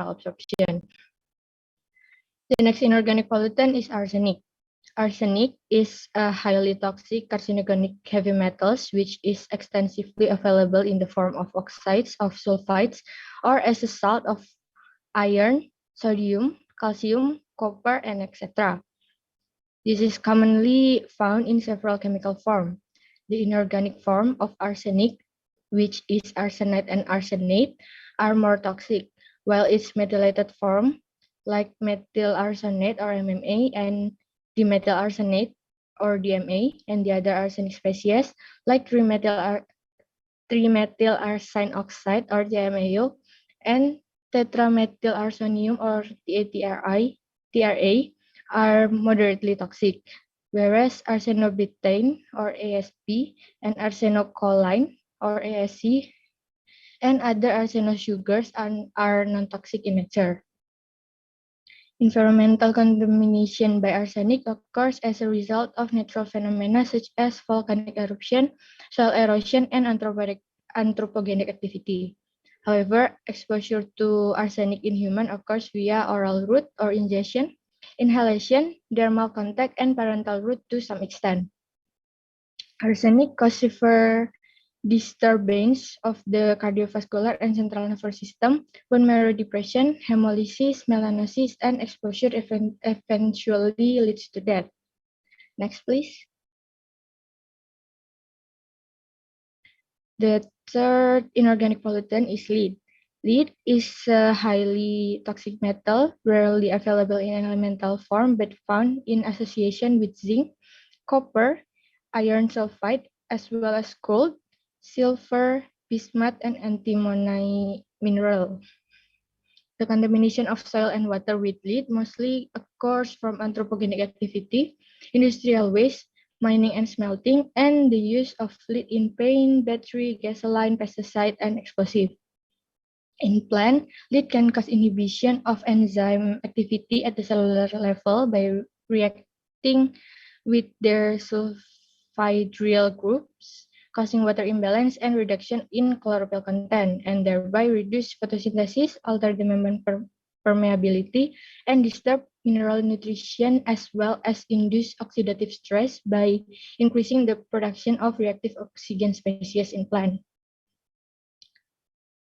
absorption. The next inorganic pollutant is arsenic. Arsenic is a highly toxic carcinogenic heavy metals which is extensively available in the form of oxides of sulfides or as a salt of iron, sodium, calcium, copper, and etc. This is commonly found in several chemical forms. The inorganic form of arsenic, which is arsenite and arsenate, are more toxic, while its methylated form, like methyl arsenate or MMA and dimethyl arsenate or DMA, and the other arsenic species, like 3-methyl arsine oxide or TMAO, and tetramethyl arsonium or TRA, are moderately toxic, whereas arsenobutane or ASP and arsenocholine or ASC and other arsenosugars are non-toxic in nature. Environmental contamination by arsenic occurs as a result of natural phenomena such as volcanic eruption, soil erosion, and anthropogenic activity. However, exposure to arsenic in human occurs via oral route or ingestion, inhalation, dermal contact, and parental route to some extent. Arsenic causes severe disturbance of the cardiovascular and central nervous system, bone marrow depression, hemolysis, melanosis, and exposure eventually leads to death. Next, please. The third inorganic pollutant is lead. Lead is a highly toxic metal, rarely available in elemental form, but found in association with zinc, copper, iron sulfide, as well as gold, silver, bismuth, and antimony mineral. The contamination of soil and water with lead mostly occurs from anthropogenic activity, industrial waste, mining and smelting, and the use of lead in paint, battery, gasoline, pesticide, and explosive. In plant, lead can cause inhibition of enzyme activity at the cellular level by reacting with their sulfhydryl groups, causing water imbalance and reduction in chlorophyll content, and thereby reduce photosynthesis, alter the membrane permeability, and disturb mineral nutrition, as well as induce oxidative stress by increasing the production of reactive oxygen species in plant.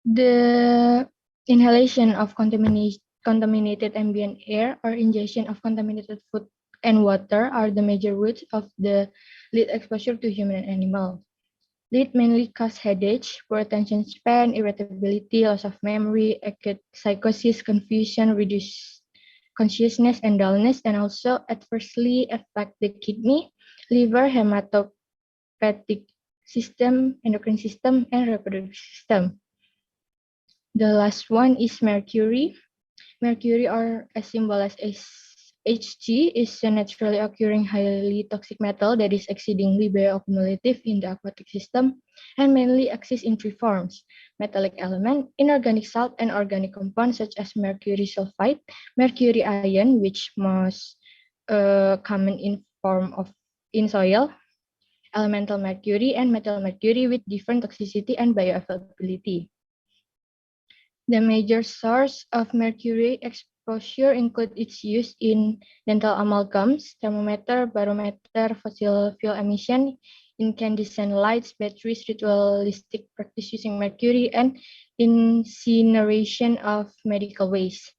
The inhalation of contaminated ambient air or ingestion of contaminated food and water are the major routes of the lead exposure to human and animal. Lead mainly causes headache, poor attention span, irritability, loss of memory, acute psychosis, confusion, reduced consciousness, and dullness, and also adversely affect the kidney, liver, hematopoietic system, endocrine system, and reproductive system. The last one is mercury. Mercury, or as symbol as Hg, is a naturally occurring highly toxic metal that is exceedingly bioaccumulative in the aquatic system and mainly exists in three forms: metallic element, inorganic salt, and organic compound such as mercury sulfide, mercury ion, which most common in form of in soil, elemental mercury, and metal mercury with different toxicity and bioavailability. The major source of mercury exposure include its use in dental amalgams, thermometer, barometer, fossil fuel emission, incandescent lights, batteries, ritualistic practice using mercury, and incineration of medical waste.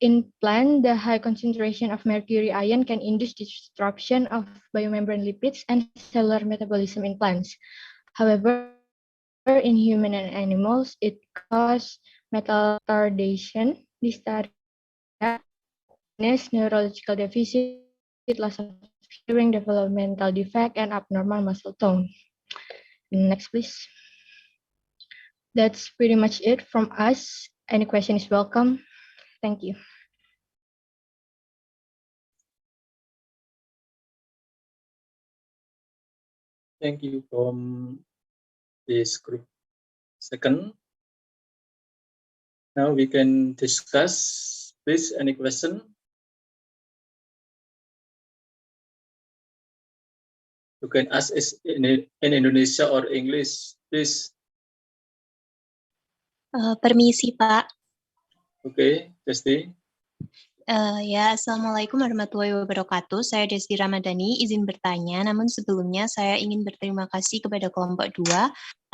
In plant, the high concentration of mercury ion can induce disruption of biomembrane lipids and cellular metabolism in plants. However, in human and animals, it causes metal retardation, dysphagia, neurological deficit, loss of hearing, developmental defect, and abnormal muscle tone. Next, please. That's pretty much it from us. Any question is welcome. Thank you. Thank you from this group. Second, now we can discuss. Please, any question? You can ask in Indonesia or English, please. Permisi, Pak. Oke, Desti. Ya, Assalamualaikum warahmatullahi wabarakatuh. Saya Desti Ramadhani, izin bertanya, namun sebelumnya saya ingin berterima kasih kepada kelompok 2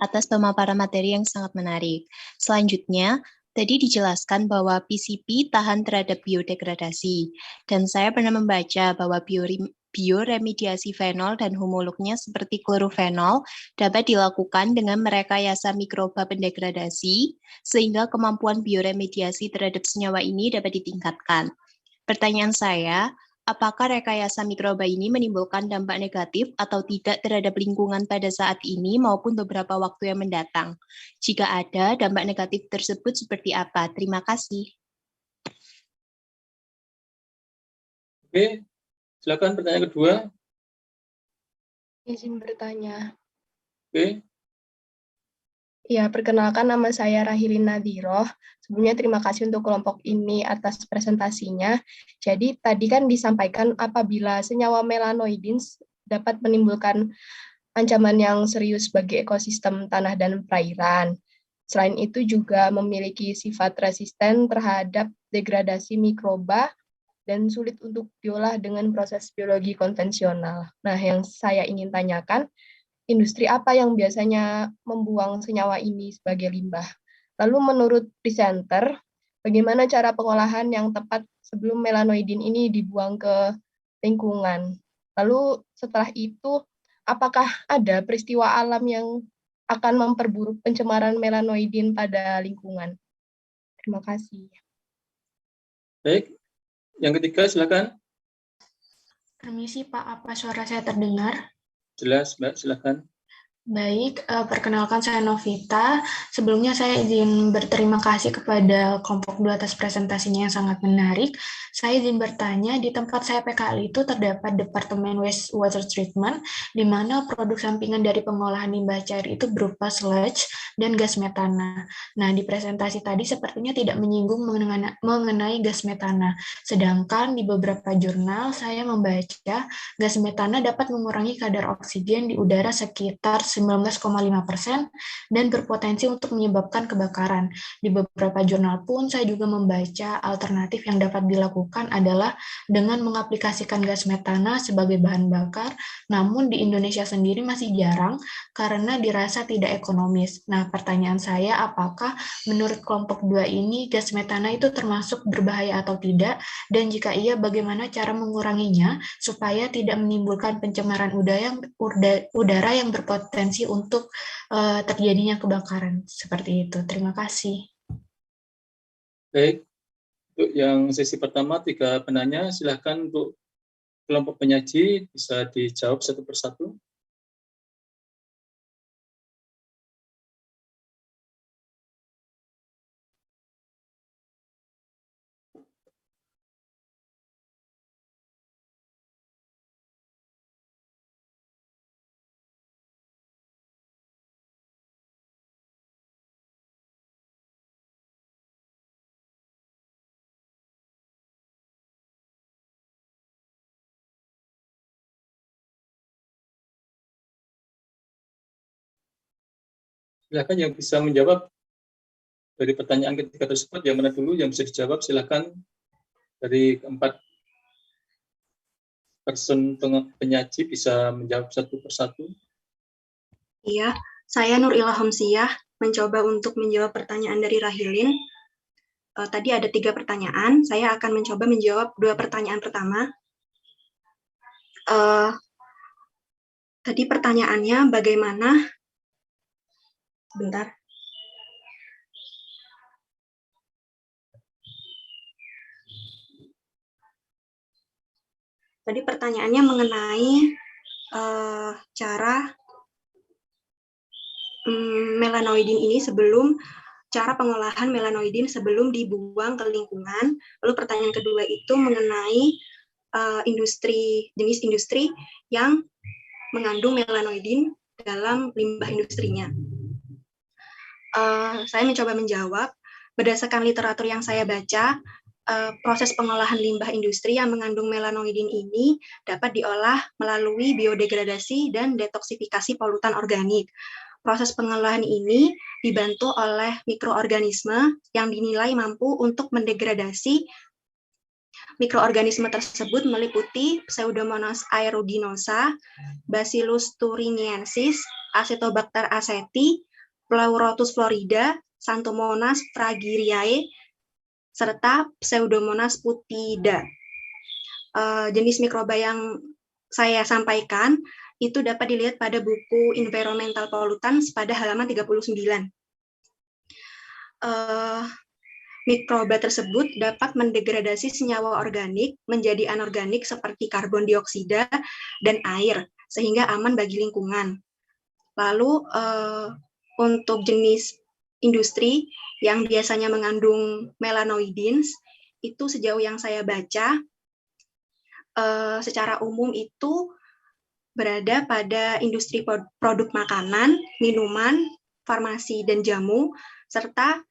atas pemaparan materi yang sangat menarik. Selanjutnya, tadi dijelaskan bahwa PCP tahan terhadap biodegradasi, dan saya pernah membaca bahwa bioremediasi fenol dan homolognya seperti klorofenol dapat dilakukan dengan merekayasa mikroba pendegradasi, sehingga kemampuan bioremediasi terhadap senyawa ini dapat ditingkatkan. Pertanyaan saya, apakah rekayasa mikroba ini menimbulkan dampak negatif atau tidak terhadap lingkungan pada saat ini maupun beberapa waktu yang mendatang? Jika ada, dampak negatif tersebut seperti apa? Terima kasih. Oke, silakan pertanyaan kedua. Izin bertanya. Oke, Ya, perkenalkan nama saya Rahilin Nadhiroh. Sebelumnya terima kasih untuk kelompok ini atas presentasinya. Jadi tadi kan disampaikan apabila senyawa melanoidin dapat menimbulkan ancaman yang serius bagi ekosistem tanah dan perairan. Selain itu juga memiliki sifat resisten terhadap degradasi mikroba dan sulit untuk diolah dengan proses biologi konvensional. Nah, yang saya ingin tanyakan, industri apa yang biasanya membuang senyawa ini sebagai limbah? Lalu menurut presenter, bagaimana cara pengolahan yang tepat sebelum melanoidin ini dibuang ke lingkungan? Lalu setelah itu, apakah ada peristiwa alam yang akan memperburuk pencemaran melanoidin pada lingkungan? Terima kasih. baik. Yang ketiga, silakan. Permisi Pak, apa suara saya terdengar? Jelas, Mbak, silakan. Baik, perkenalkan saya Novita. Sebelumnya saya izin berterima kasih kepada kelompok 2 atas presentasinya yang sangat menarik. Saya izin bertanya, di tempat saya PKL itu terdapat Departemen Wastewater Treatment, di mana produk sampingan dari pengolahan limbah cair itu berupa sludge dan gas metana. Nah, di presentasi tadi sepertinya tidak menyinggung mengenai gas metana. Sedangkan di beberapa jurnal saya membaca gas metana dapat mengurangi kadar oksigen di udara sekitar 19,5% dan berpotensi untuk menyebabkan kebakaran. Di beberapa jurnal pun saya juga membaca alternatif yang dapat dilakukan adalah dengan mengaplikasikan gas metana sebagai bahan bakar, namun di Indonesia sendiri masih jarang karena dirasa tidak ekonomis. Nah, pertanyaan saya, apakah menurut kelompok 2 ini gas metana itu termasuk berbahaya atau tidak? Dan jika iya, bagaimana cara menguranginya supaya tidak menimbulkan pencemaran udara yang berpotensi untuk terjadinya kebakaran seperti itu. Terima kasih. Baik, untuk yang sesi pertama 3 penanya, silahkan untuk kelompok penyaji bisa dijawab satu persatu. Silakan yang bisa menjawab dari pertanyaan ketiga tersebut, yang mana dulu yang bisa dijawab, silakan dari keempat person penyaji bisa menjawab satu persatu. Iya, saya Nur Ilham Siyah mencoba untuk menjawab pertanyaan dari Rahilin. Tadi ada 3 pertanyaan, saya akan mencoba menjawab 2 pertanyaan pertama. Tadi pertanyaannya bagaimana, sebentar. Tadi pertanyaannya mengenai cara melanoidin ini cara pengolahan melanoidin sebelum dibuang ke lingkungan. Lalu pertanyaan kedua itu mengenai jenis industri yang mengandung melanoidin dalam limbah industrinya. Saya mencoba menjawab, berdasarkan literatur yang saya baca, proses pengolahan limbah industri yang mengandung melanoidin ini dapat diolah melalui biodegradasi dan detoksifikasi polutan organik. Proses pengelolaan ini dibantu oleh mikroorganisme yang dinilai mampu untuk mendegradasi. Mikroorganisme tersebut meliputi Pseudomonas aeruginosa, Bacillus thuringiensis, Acetobacter aceti, Pleurotus florida, Xanthomonas fragiriae, serta Pseudomonas putida. Jenis mikroba yang saya sampaikan itu dapat dilihat pada buku Environmental Pollutants pada halaman 39. Mikroba tersebut dapat mendegradasi senyawa organik menjadi anorganik seperti karbon dioksida dan air, sehingga aman bagi lingkungan. Lalu untuk jenis industri yang biasanya mengandung melanoidins, itu sejauh yang saya baca, secara umum itu berada pada industri produk makanan, minuman, farmasi, dan jamu, serta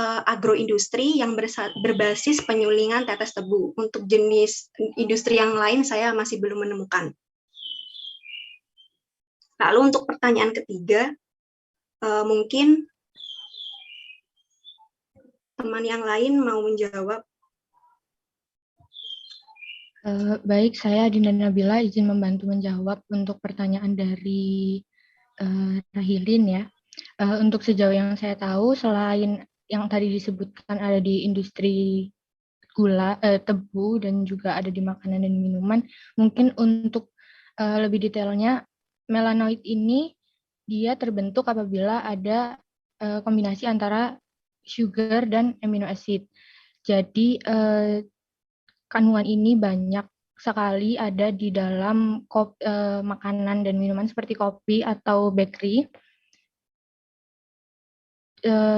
agroindustri yang berbasis penyulingan tetes tebu. Untuk jenis industri yang lain saya masih belum menemukan. Lalu untuk pertanyaan ketiga, mungkin teman yang lain mau menjawab. Baik, saya Dinda Nabila izin membantu menjawab untuk pertanyaan dari Rahilin ya. Untuk sejauh yang saya tahu, selain yang tadi disebutkan ada di industri gula, tebu, dan juga ada di makanan dan minuman, mungkin untuk lebih detailnya, melanoid ini dia terbentuk apabila ada kombinasi antara sugar dan amino acid. Jadi kandungan ini banyak sekali ada di dalam makanan dan minuman seperti kopi atau bakery.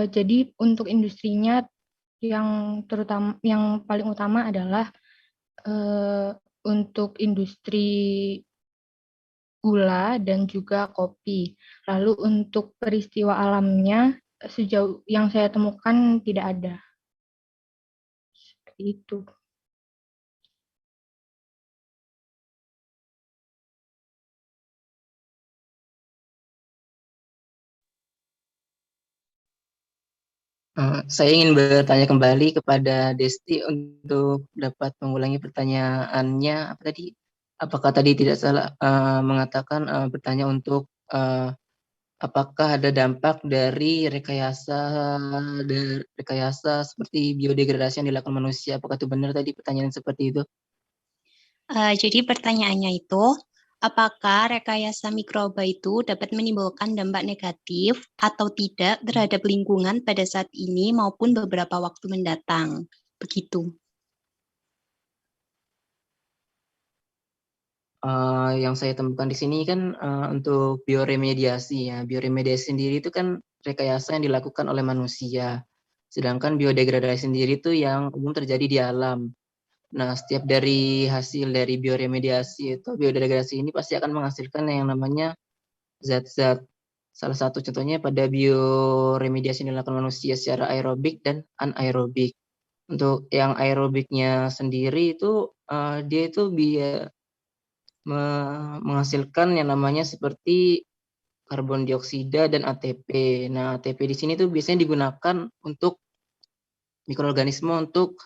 Jadi untuk industrinya yang paling utama adalah untuk industri gula dan juga kopi. Lalu untuk peristiwa alamnya sejauh yang saya temukan tidak ada. Seperti itu. Saya ingin bertanya kembali kepada Desti untuk dapat mengulangi pertanyaannya. Apakah tadi tidak salah mengatakan bertanya untuk apakah ada dampak dari rekayasa seperti biodegradasi yang dilakukan manusia? Apakah itu benar tadi pertanyaan seperti itu? Jadi pertanyaannya itu, apakah rekayasa mikroba itu dapat menimbulkan dampak negatif atau tidak terhadap lingkungan pada saat ini maupun beberapa waktu mendatang? Begitu. Yang saya temukan di sini kan untuk bioremediasi ya. Bioremediasi sendiri itu kan rekayasa yang dilakukan oleh manusia. Sedangkan biodegradasi sendiri itu yang umum terjadi di alam. Nah, setiap dari hasil dari bioremediasi atau biodegradasi ini pasti akan menghasilkan yang namanya zat-zat. Salah satu contohnya pada bioremediasi yang dilakukan manusia secara aerobik dan anaerobik. Untuk yang aerobiknya sendiri itu dia itu menghasilkan yang namanya seperti karbon dioksida dan ATP. Nah, ATP di sini tuh biasanya digunakan untuk mikroorganisme untuk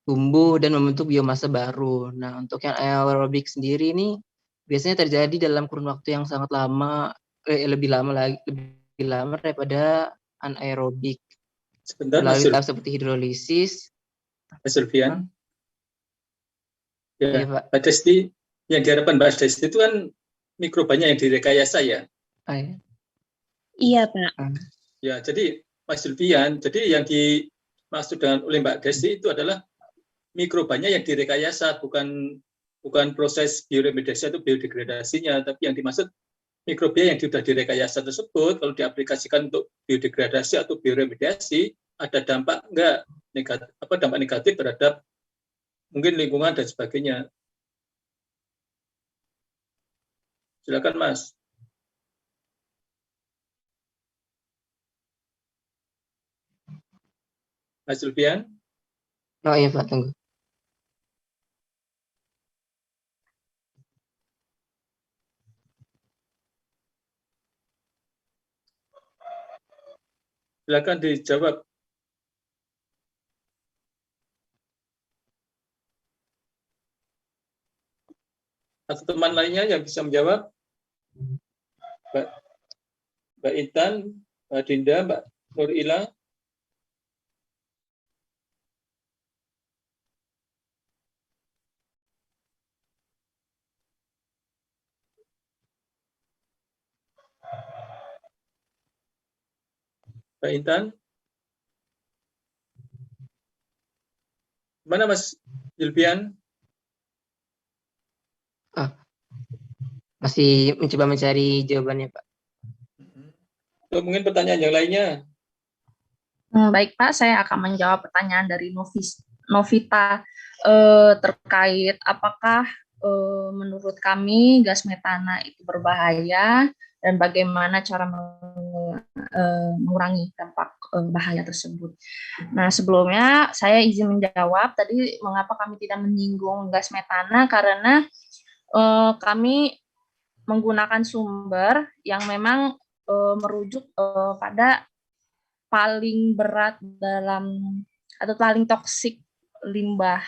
tumbuh dan membentuk biomasa baru. Nah, untuk yang aerobik sendiri ini biasanya terjadi dalam kurun waktu yang sangat lama, lebih lama daripada anaerobik. Sebentar, Melalui tahap seperti hidrolisis. Mas Zulfian. Ya, Iya, Pak. Mbak Desti, yang diharapkan Mbak Desti itu kan mikrobanya yang direkayasa ya? Iya, Pak. Ya, jadi Mas Zulfian, jadi yang dimaksud oleh Mbak Desti itu adalah mikrobanya yang direkayasa, bukan proses bioremediasi atau biodegradasinya, tapi yang dimaksud mikrobia yang sudah direkayasa tersebut kalau diaplikasikan untuk biodegradasi atau bioremediasi ada dampak enggak negatif, dampak negatif terhadap mungkin lingkungan dan sebagainya. Silakan Mas. Mas Zulfian. Oh iya Pak, tunggu. Silakan dijawab. Atau teman lainnya yang bisa menjawab? Mbak Intan, Mbak Dinda, Mbak Nurila. Mbak Intan. Mana Mas Julpian? Masih mencoba mencari jawabannya, Pak. Atau mungkin pertanyaan yang lainnya? Baik Pak, saya akan menjawab pertanyaan dari Novita terkait apakah menurut kami gas metana itu berbahaya dan bagaimana cara mengurangi dampak bahaya tersebut. Nah, sebelumnya saya izin menjawab tadi mengapa kami tidak menyinggung gas metana karena kami menggunakan sumber yang memang merujuk pada paling berat dalam atau paling toksik limbah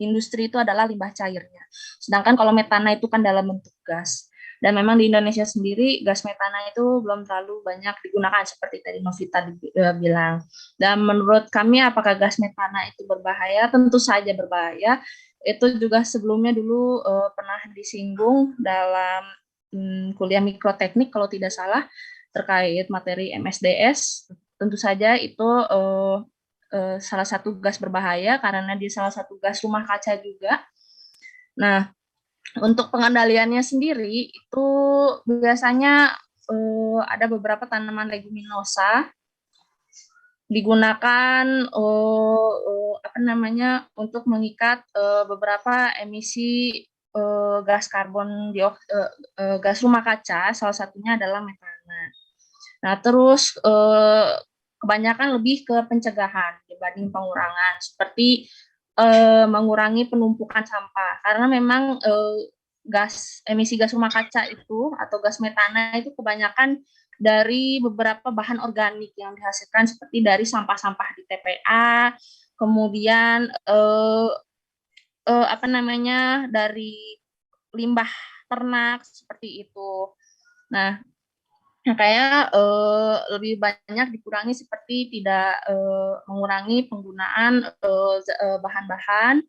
industri itu adalah limbah cairnya. Sedangkan kalau metana itu kan dalam bentuk gas. Dan memang di Indonesia sendiri gas metana itu belum terlalu banyak digunakan seperti tadi Novita bilang. Dan menurut kami apakah gas metana itu berbahaya? Tentu saja berbahaya. Itu juga sebelumnya dulu pernah disinggung dalam kuliah mikroteknik kalau tidak salah terkait materi MSDS. Tentu saja itu salah satu gas berbahaya karena dia salah satu gas rumah kaca juga. Nah, untuk pengendaliannya sendiri itu biasanya ada beberapa tanaman leguminosa digunakan untuk mengikat beberapa emisi gas karbon gas rumah kaca, salah satunya adalah metana. Nah, terus kebanyakan lebih ke pencegahan dibanding pengurangan, seperti mengurangi penumpukan sampah, karena memang emisi gas rumah kaca itu atau gas metana itu kebanyakan dari beberapa bahan organik yang dihasilkan seperti dari sampah-sampah di TPA, kemudian dari limbah ternak seperti itu. Nah, kayak lebih banyak dikurangi seperti tidak mengurangi penggunaan bahan-bahan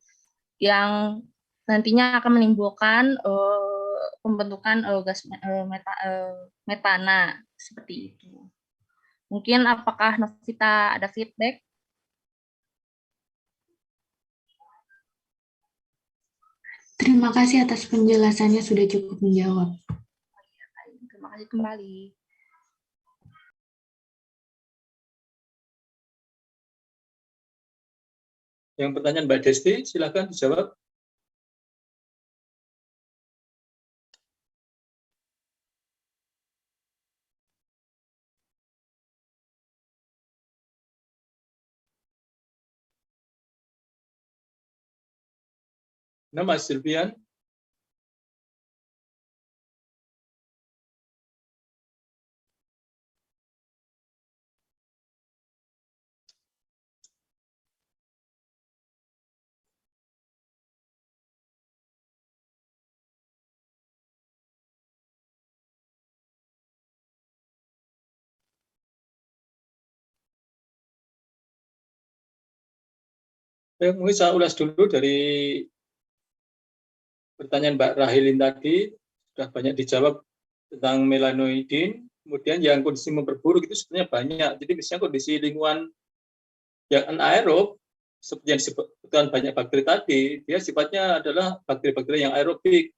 yang nantinya akan menimbulkan pembentukan gas metana seperti itu. Mungkin apakah Novita ada feedback? Terima kasih atas penjelasannya, sudah cukup menjawab. Terima kasih kembali. Yang pertanyaan Mbak Desti, silakan dijawab. Nah, Mas Silvian. Mungkin saya ulas dulu dari pertanyaan Mbak Rahilin tadi, sudah banyak dijawab tentang melanoidin. Kemudian yang kondisi memperburuk itu sebenarnya banyak. Jadi misalnya kondisi lingkungan yang anaerob, seperti yang disebutkan banyak bakteri tadi, dia sifatnya adalah bakteri-bakteri yang aerobik.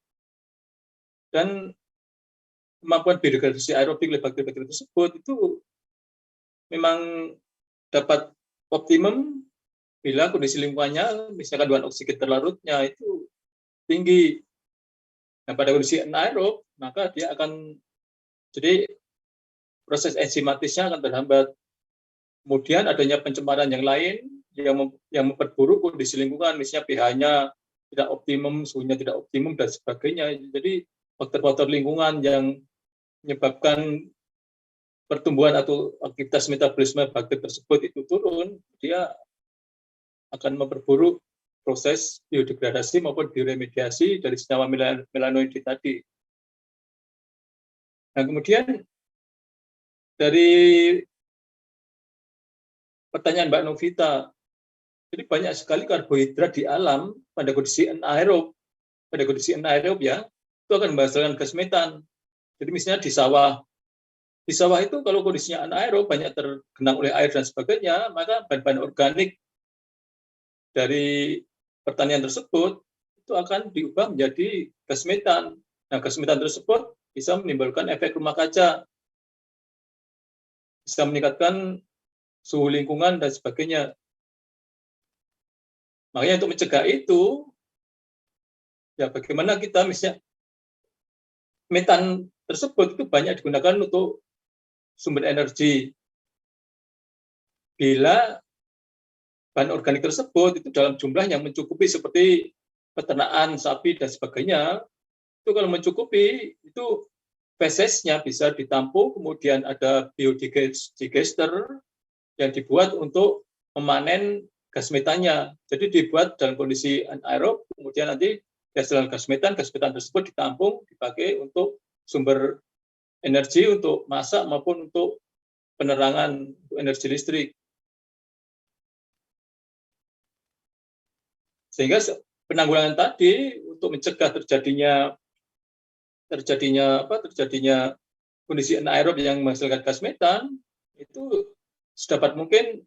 Dan kemampuan biodegradasi aerobik oleh bakteri-bakteri tersebut itu memang dapat optimum bila kondisi lingkungannya, misalkan kandungan oksigen terlarutnya itu tinggi. Nah, pada kondisi anaerob, maka dia akan, jadi proses enzimatisnya akan terhambat. Kemudian adanya pencemaran yang lain yang memperburuk kondisi lingkungan, misalnya pH-nya tidak optimum, suhunya tidak optimum, dan sebagainya. Jadi faktor-faktor lingkungan yang menyebabkan pertumbuhan atau aktivitas metabolisme bakteri tersebut itu turun, dia akan memperburuk proses biodegradasi maupun bioremediasi dari senyawa melanoid tadi. Nah, kemudian dari pertanyaan Mbak Novita, jadi banyak sekali karbohidrat di alam pada kondisi anaerob. Pada kondisi anaerob ya, itu akan menghasilkan gas metan. Jadi misalnya di sawah itu kalau kondisinya anaerob, banyak tergenang oleh air dan sebagainya, maka bahan-bahan organik dari pertanian tersebut itu akan diubah menjadi gas metan. Nah, gas metan tersebut bisa menimbulkan efek rumah kaca, bisa meningkatkan suhu lingkungan dan sebagainya. Makanya untuk mencegah itu, ya bagaimana kita misalnya metan tersebut itu banyak digunakan untuk sumber energi. Bila bahan organik tersebut itu dalam jumlah yang mencukupi seperti peternakan sapi dan sebagainya, itu kalau mencukupi itu fesesnya bisa ditampung, kemudian ada biodigester yang dibuat untuk memanen gas metannya. Jadi dibuat dalam kondisi anaerob, kemudian nanti dihasilkan gas metan tersebut ditampung, dipakai untuk sumber energi untuk masak maupun untuk penerangan untuk energi listrik. Sehingga penanggulangan tadi untuk mencegah terjadinya kondisi anaerob yang menghasilkan gas metan itu sedapat mungkin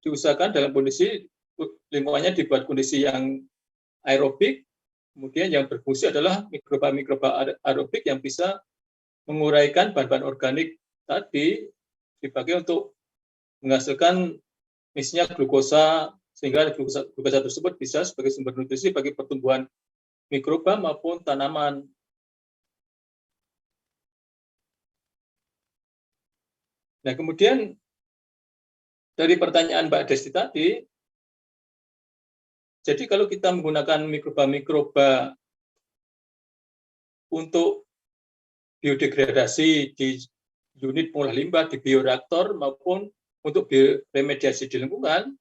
diusahakan dalam kondisi lingkungannya dibuat kondisi yang aerobik, kemudian yang berfungsi adalah mikroba aerobik yang bisa menguraikan bahan-bahan organik tadi dipakai untuk menghasilkan misalnya glukosa, sehingga glukosa tersebut bisa sebagai sumber nutrisi bagi pertumbuhan mikroba maupun tanaman. Nah, kemudian dari pertanyaan Mbak Desti tadi, jadi kalau kita menggunakan mikroba-mikroba untuk biodegradasi di unit pengolah limbah, di bioreaktor, maupun untuk bioremediasi di lingkungan,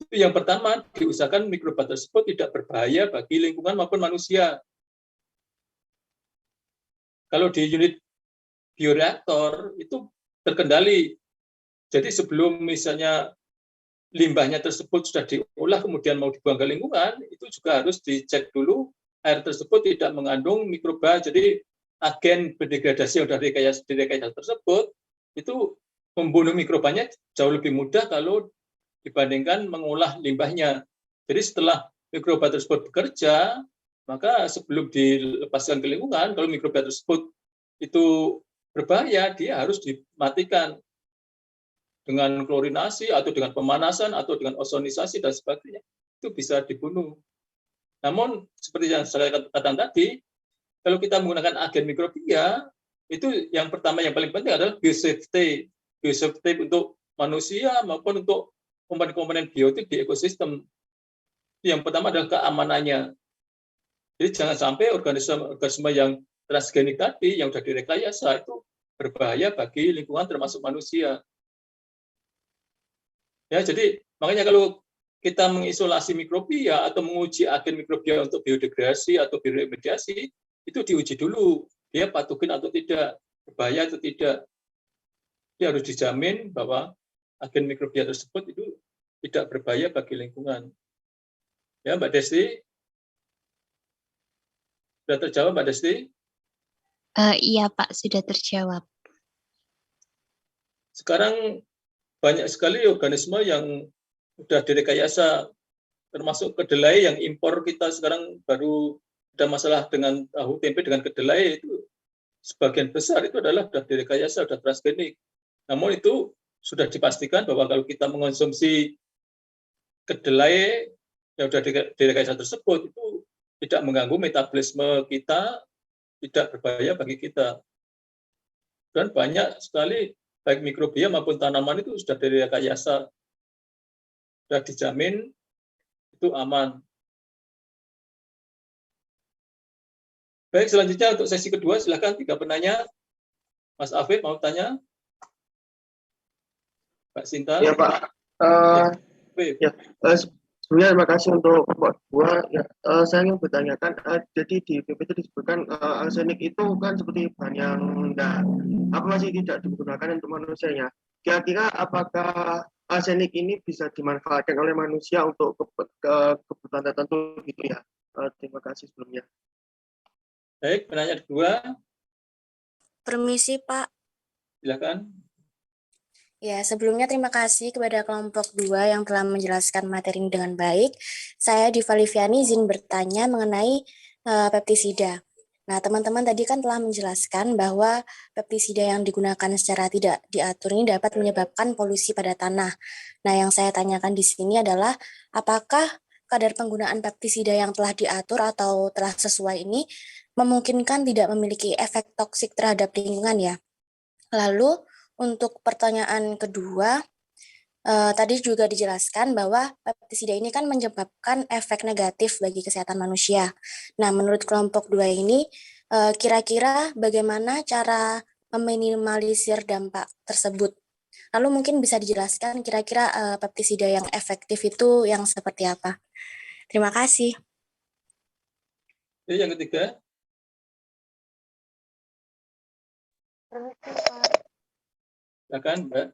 itu yang pertama diusahakan mikroba tersebut tidak berbahaya bagi lingkungan maupun manusia. Kalau di unit bioreaktor itu terkendali. Jadi sebelum misalnya limbahnya tersebut sudah diolah kemudian mau dibuang ke lingkungan, itu juga harus dicek dulu air tersebut tidak mengandung mikroba. Jadi agen berdegradasi yang dari rekayasa tersebut itu membunuh mikrobanya jauh lebih mudah kalau dibandingkan mengolah limbahnya. Jadi setelah mikroba tersebut bekerja, maka sebelum dilepaskan ke lingkungan, kalau mikroba tersebut itu berbahaya, dia harus dimatikan dengan klorinasi atau dengan pemanasan atau dengan ozonisasi dan sebagainya. Itu bisa dibunuh. Namun seperti yang saya katakan tadi, kalau kita menggunakan agen mikrobia, itu yang pertama yang paling penting adalah biosafety. Biosafety untuk manusia maupun untuk komponen-komponen biotik di ekosistem. Yang pertama adalah keamanannya. Jadi jangan sampai organisme yang transgenik tadi yang sudah direkayasa itu berbahaya bagi lingkungan termasuk manusia. Ya, jadi makanya kalau kita mengisolasi mikrobia atau menguji agen mikrobia untuk biodegradasi atau bioremediasi, itu diuji dulu, dia patogen atau tidak, berbahaya atau tidak. Dia harus dijamin bahwa agen mikrobia tersebut itu tidak berbahaya bagi lingkungan. Ya, Mbak Desti? Sudah terjawab, Mbak Desti? Iya, Pak, sudah terjawab. Sekarang banyak sekali organisme yang sudah direkayasa, termasuk kedelai yang impor kita sekarang baru ada masalah dengan tahu tempe dengan kedelai itu sebagian besar itu adalah sudah direkayasa, sudah transgenik. Namun itu sudah dipastikan bahwa kalau kita mengonsumsi kedelai yang sudah direkayasa tersebut itu tidak mengganggu metabolisme kita, tidak berbahaya bagi kita. Dan banyak sekali baik mikrobia maupun tanaman itu sudah direkayasa, sudah dijamin itu aman. Baik, selanjutnya untuk sesi kedua, silakan 3 penanya. Mas Afif mau tanya? Pak Sinta. Ya Pak. Ya, sebenarnya terima kasih untuk kelompok 2. Ya, saya ingin bertanyakan, jadi di PPT disebutkan arsenik itu kan seperti bahan yang masih tidak digunakan untuk manusianya. Kira-kira apakah arsenik ini bisa dimanfaatkan oleh manusia untuk kebutuhan tertentu gitu ya? Terima kasih sebelumnya. Baik, penanya kedua. Permisi, Pak. Silakan. Ya, sebelumnya terima kasih kepada kelompok 2 yang telah menjelaskan materi ini dengan baik. Saya Diva Liviani izin bertanya mengenai peptisida. Nah, teman-teman tadi kan telah menjelaskan bahwa peptisida yang digunakan secara tidak diatur ini dapat menyebabkan polusi pada tanah. Nah, yang saya tanyakan di sini adalah apakah kadar penggunaan peptisida yang telah diatur atau telah sesuai ini memungkinkan tidak memiliki efek toksik terhadap lingkungan ya? Lalu, untuk pertanyaan kedua, tadi juga dijelaskan bahwa pestisida ini kan menyebabkan efek negatif bagi kesehatan manusia. Nah, menurut kelompok 2 ini, kira-kira bagaimana cara meminimalisir dampak tersebut? Lalu mungkin bisa dijelaskan kira-kira pestisida yang efektif itu yang seperti apa? Terima kasih. Yang ketiga. Silakan, Mbak.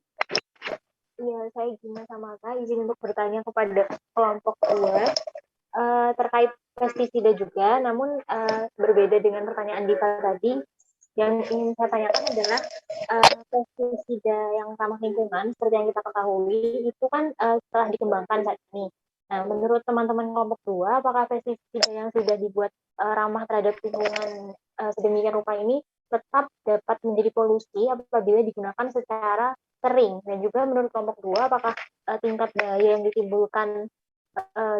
Iya, saya Gina Samaka, izin untuk bertanya kepada kelompok 2 terkait pestisida juga, namun berbeda dengan pertanyaan Diva tadi. Yang ingin saya tanyakan adalah pestisida yang ramah lingkungan, seperti yang kita ketahui, itu kan setelah dikembangkan saat ini. Nah, menurut teman-teman kelompok 2, apakah pestisida yang sudah dibuat ramah terhadap lingkungan sedemikian rupa ini tetap dapat menjadi polusi apabila digunakan secara sering? Dan juga menurut kelompok 2, apakah tingkat bahaya yang ditimbulkan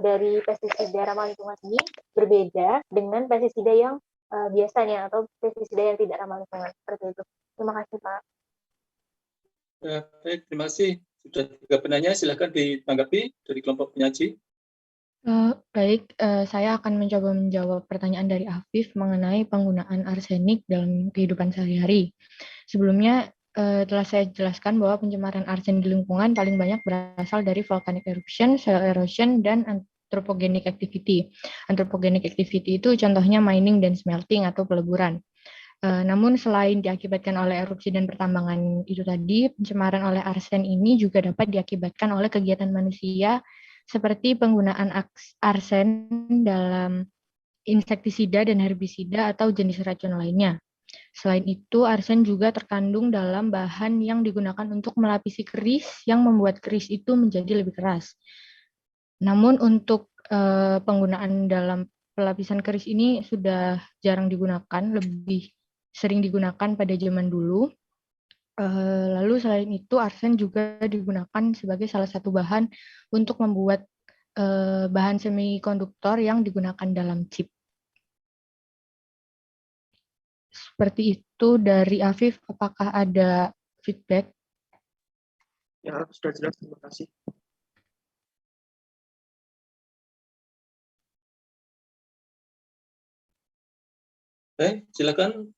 dari pestisida ramah lingkungan ini berbeda dengan pestisida yang biasanya atau pestisida yang tidak ramah lingkungan? Seperti itu. Terima kasih, Pak. Baik, terima kasih. Sudah 3 penanya, silakan ditanggapi dari kelompok penyaji. Baik, saya akan mencoba menjawab pertanyaan dari Afif mengenai penggunaan arsenik dalam kehidupan sehari-hari. Sebelumnya telah saya jelaskan bahwa pencemaran arsen di lingkungan paling banyak berasal dari volcanic eruption, soil erosion, dan anthropogenic activity. Anthropogenic activity itu contohnya mining dan smelting atau peleburan. Namun selain diakibatkan oleh erupsi dan pertambangan itu tadi, pencemaran oleh arsen ini juga dapat diakibatkan oleh kegiatan manusia seperti penggunaan arsen dalam insektisida dan herbisida atau jenis racun lainnya. Selain itu, arsen juga terkandung dalam bahan yang digunakan untuk melapisi keris yang membuat keris itu menjadi lebih keras. Namun untuk penggunaan dalam pelapisan keris ini sudah jarang digunakan, lebih sering digunakan pada zaman dulu. Lalu selain itu arsen juga digunakan sebagai salah satu bahan untuk membuat bahan semikonduktor yang digunakan dalam chip. Seperti itu dari Afif, apakah ada feedback? Ya, sudah jelas, terima kasih. Silakan.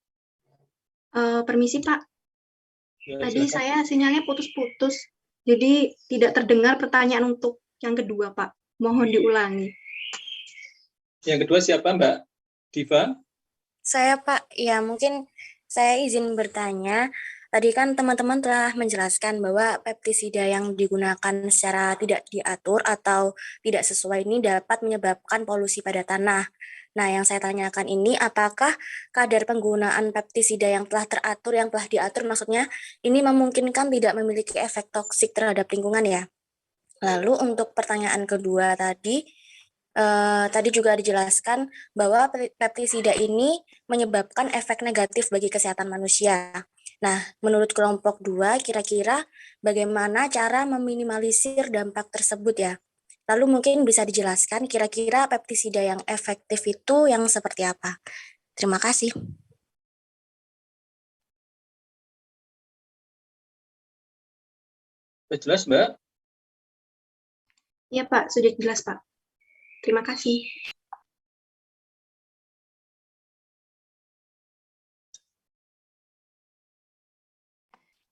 Permisi, Pak. Ya, Tadi silakan. saya sinyalnya putus-putus, jadi tidak terdengar pertanyaan untuk yang kedua, Pak. Mohon diulangi. Yang kedua siapa, Mbak Diva? Saya, Pak. Ya, mungkin saya izin bertanya. Tadi kan teman-teman telah menjelaskan bahwa pestisida yang digunakan secara tidak diatur atau tidak sesuai ini dapat menyebabkan polusi pada tanah. Nah, yang saya tanyakan ini, apakah kadar penggunaan pestisida yang telah teratur, yang telah diatur maksudnya, ini memungkinkan tidak memiliki efek toksik terhadap lingkungan ya? Lalu untuk pertanyaan kedua tadi juga dijelaskan bahwa pestisida ini menyebabkan efek negatif bagi kesehatan manusia. Nah, menurut kelompok 2, kira-kira bagaimana cara meminimalisir dampak tersebut ya? Lalu mungkin bisa dijelaskan kira-kira pestisida yang efektif itu yang seperti apa? Terima kasih. Sudah jelas, Mbak? Ya, Pak. Sudah jelas, Pak. Terima kasih.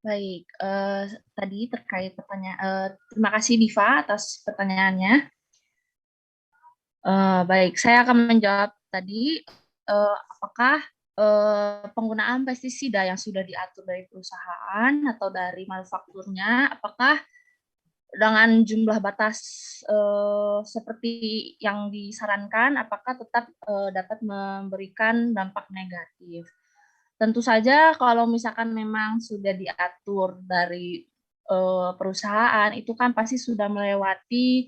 Baik, tadi terkait pertanyaan, terima kasih Diva atas pertanyaannya. Baik, saya akan menjawab tadi, apakah penggunaan pestisida yang sudah diatur dari perusahaan atau dari manufakturnya, apakah dengan jumlah batas seperti yang disarankan, apakah tetap dapat memberikan dampak negatif? Tentu saja kalau misalkan memang sudah diatur dari perusahaan, itu kan pasti sudah melewati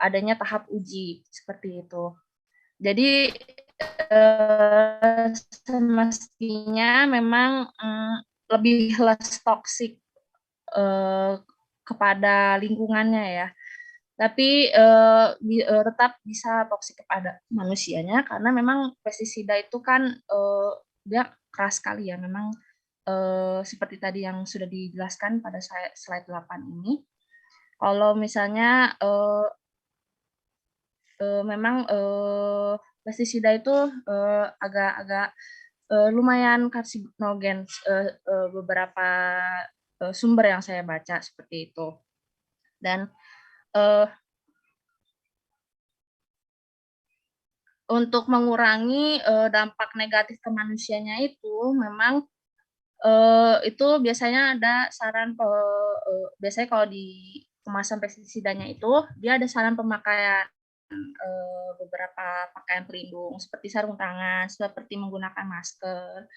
adanya tahap uji seperti itu. Jadi semestinya memang lebih less toksik kepada lingkungannya ya. Tapi tetap bisa toksik kepada manusianya karena memang pestisida itu kan dia keras sekali ya. Memang seperti tadi yang sudah dijelaskan pada slide 8 ini. Kalau misalnya memang pestisida itu agak-agak lumayan karsinogen beberapa sumber yang saya baca seperti itu. Dan untuk mengurangi dampak negatif ke manusianya itu memang itu biasanya ada saran biasanya kalau di kemasan pestisidanya itu dia ada saran pemakaian beberapa pakaian pelindung seperti sarung tangan, seperti menggunakan masker,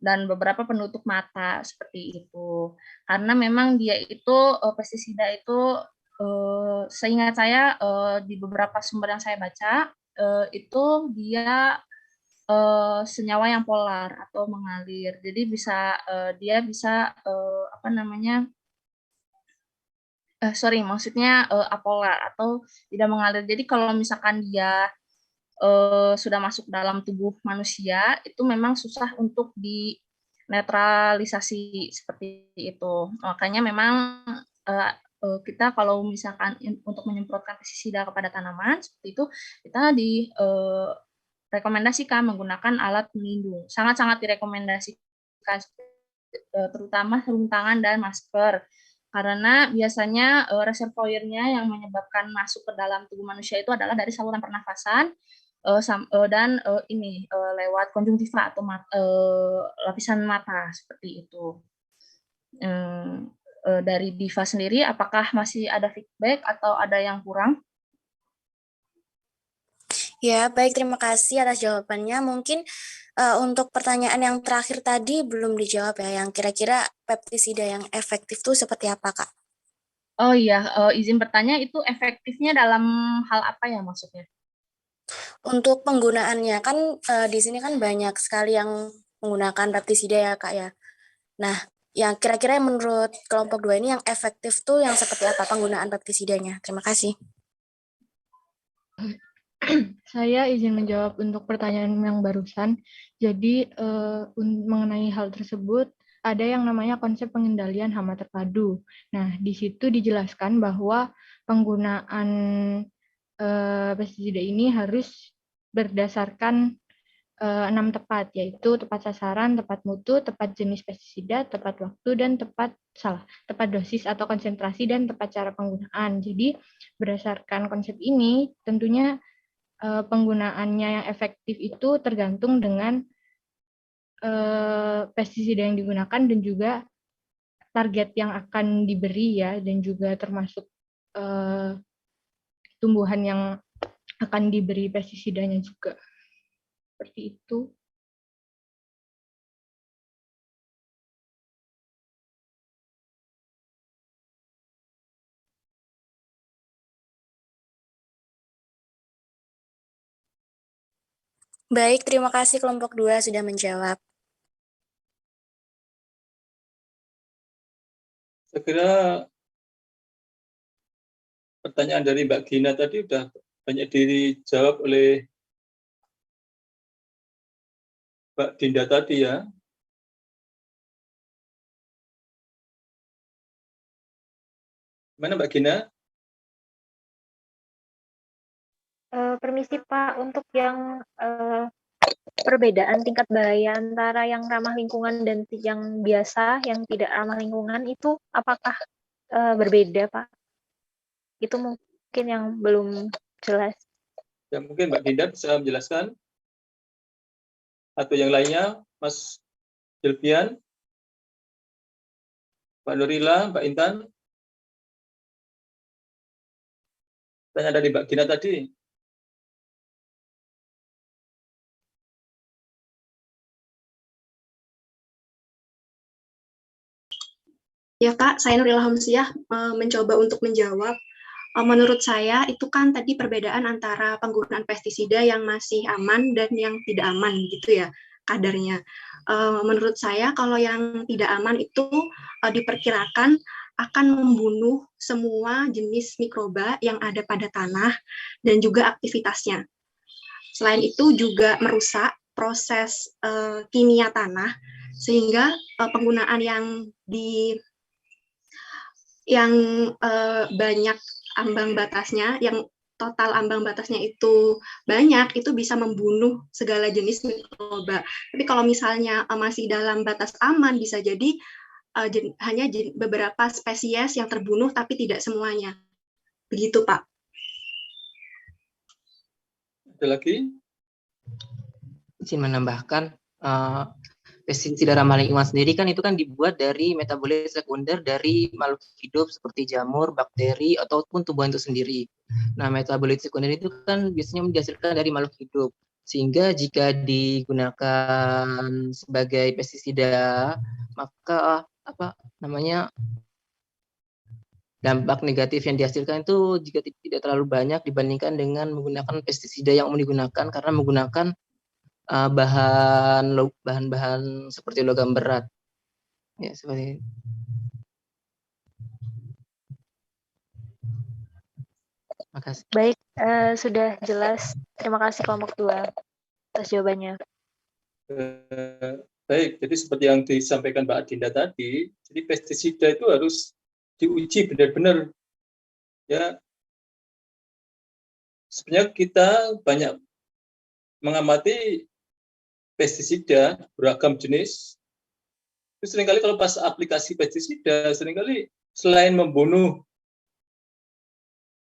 dan beberapa penutup mata seperti itu. Karena memang dia itu pestisida itu seingat saya di beberapa sumber yang saya baca itu dia senyawa yang polar atau mengalir. Jadi bisa dia bisa apa namanya? Maksudnya apolar atau tidak mengalir. Jadi kalau misalkan dia sudah masuk dalam tubuh manusia, itu memang susah untuk dinetralisasi seperti itu. Makanya memang kita kalau misalkan untuk menyemprotkan pestisida kepada tanaman seperti itu, kita rekomendasikan menggunakan alat pelindung. Sangat-sangat direkomendasikan, terutama sarung tangan dan masker. Karena biasanya reservoirnya yang menyebabkan masuk ke dalam tubuh manusia itu adalah dari saluran pernafasan dan ini lewat konjungtiva atau lapisan mata seperti itu. Dari Diva sendiri, apakah masih ada feedback atau ada yang kurang? Ya, baik, terima kasih atas jawabannya. Mungkin untuk pertanyaan yang terakhir tadi belum dijawab ya, yang kira-kira pestisida yang efektif itu seperti apa, Kak? Oh iya, izin bertanya itu efektifnya dalam hal apa ya maksudnya? Untuk penggunaannya, kan di sini kan banyak sekali yang menggunakan pestisida ya, Kak ya. Nah, yang kira-kira menurut kelompok 2 ini yang efektif tuh yang seperti apa penggunaan pestisidanya? Terima kasih. Saya izin menjawab untuk pertanyaan yang barusan. Jadi mengenai hal tersebut ada yang namanya konsep pengendalian hama terpadu. Nah, di situ dijelaskan bahwa penggunaan pestisida ini harus berdasarkan 6 tepat, yaitu tepat sasaran, tepat mutu, tepat jenis pestisida, tepat waktu, dan tepat dosis atau konsentrasi, dan tepat cara penggunaan. Jadi berdasarkan konsep ini, tentunya penggunaannya yang efektif itu tergantung dengan pestisida yang digunakan dan juga target yang akan diberi ya, dan juga termasuk tumbuhan yang akan diberi pestisidanya juga. Seperti itu. Baik, terima kasih kelompok 2 sudah menjawab. Saya kira pertanyaan dari Mbak Gina tadi sudah banyak dijawab oleh Mbak Dinda tadi ya. Mana Mbak Gina? Permisi Pak, untuk yang perbedaan tingkat bahaya antara yang ramah lingkungan dan yang biasa, yang tidak ramah lingkungan itu apakah berbeda, Pak? Itu mungkin yang belum jelas. Ya, mungkin Mbak Dinda bisa menjelaskan. Atau yang lainnya, Mas Silvian, Mbak Nurila, Mbak Intan. Tanya dari Mbak Gina tadi. Ya Kak, saya Nurila Hamsiah mencoba untuk menjawab. Menurut saya itu kan tadi perbedaan antara penggunaan pestisida yang masih aman dan yang tidak aman gitu ya kadarnya. Menurut saya kalau yang tidak aman itu diperkirakan akan membunuh semua jenis mikroba yang ada pada tanah dan juga aktivitasnya. Selain itu juga merusak proses kimia tanah sehingga penggunaan yang banyak ambang batasnya, yang total ambang batasnya itu banyak, itu bisa membunuh segala jenis mikroba. Tapi kalau misalnya masih dalam batas aman, bisa jadi hanya beberapa spesies yang terbunuh, tapi tidak semuanya. Begitu, Pak. Ada lagi? Izin menambahkan, pestisida ramah lingkungan sendiri kan itu kan dibuat dari metabolit sekunder dari makhluk hidup seperti jamur, bakteri, ataupun tumbuhan itu sendiri. Nah, metabolit sekunder itu kan biasanya dihasilkan dari makhluk hidup. Sehingga jika digunakan sebagai pestisida, maka dampak negatif yang dihasilkan itu jika tidak terlalu banyak dibandingkan dengan menggunakan pestisida yang digunakan karena menggunakan bahan-bahan seperti logam berat. Ya, seperti itu. Makasih. Baik, sudah jelas. Terima kasih kelompok 2 atas jawabannya. Baik, jadi seperti yang disampaikan Mbak Adinda tadi, jadi pestisida itu harus diuji benar-benar. Ya, sebenarnya kita banyak mengamati pestisida beragam jenis. Itu seringkali kalau pas aplikasi pestisida, seringkali selain membunuh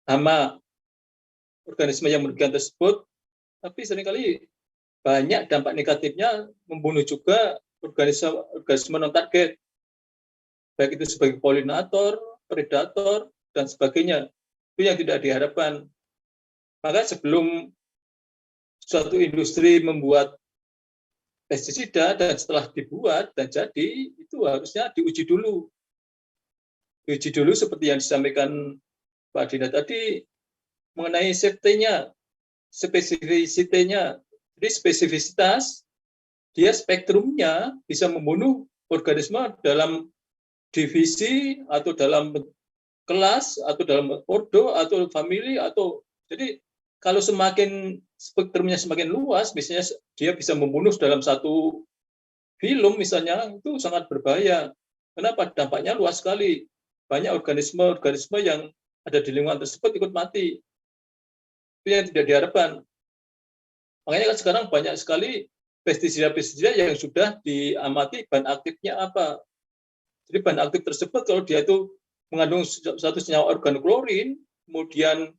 hama organisme yang merugikan tersebut, tapi seringkali banyak dampak negatifnya membunuh juga organisme non-target, baik itu sebagai polinator, predator, dan sebagainya. Itu yang tidak diharapkan. Maka sebelum suatu industri membuat pestisida dan setelah dibuat dan jadi, itu harusnya diuji dulu. Diuji dulu seperti yang disampaikan Pak Dina tadi, mengenai safety-nya, spesifisitasnya. Jadi spesifisitas, dia spektrumnya bisa membunuh organisme dalam divisi atau dalam kelas atau dalam ordo atau famili atau jadi kalau semakin spektrumnya semakin luas, misalnya dia bisa membunuh dalam satu filum misalnya, itu sangat berbahaya. Kenapa? Dampaknya luas sekali. Banyak organisme-organisme yang ada di lingkungan tersebut ikut mati. Itu yang tidak diharapkan. Makanya kan sekarang banyak sekali pestisida-pestisida yang sudah diamati bahan aktifnya apa. Jadi bahan aktif tersebut kalau dia itu mengandung satu senyawa organoklorin, kemudian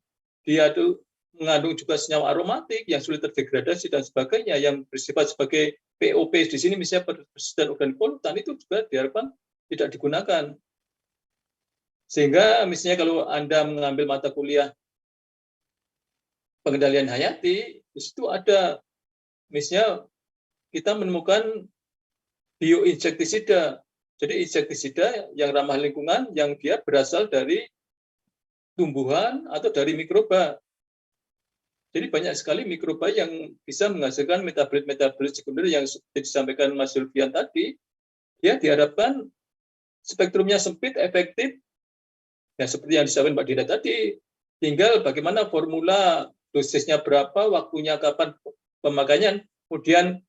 dia itu mengandung juga senyawa aromatik yang sulit terdegradasi dan sebagainya, yang bersifat sebagai POP di sini misalnya persisten organik polutan, itu juga diharapkan tidak digunakan. Sehingga misalnya kalau Anda mengambil mata kuliah pengendalian hayati, di situ ada misalnya kita menemukan bioinsektisida. Jadi insektisida yang ramah lingkungan yang dia berasal dari tumbuhan atau dari mikroba. Jadi banyak sekali mikroba yang bisa menghasilkan metabolit sekunder yang seperti disampaikan Mas Zulfian tadi. Ya diharapkan spektrumnya sempit, efektif. Ya seperti yang disampaikan Mbak Dina tadi. Tinggal bagaimana formula, dosisnya berapa, waktunya kapan pemakaian, kemudian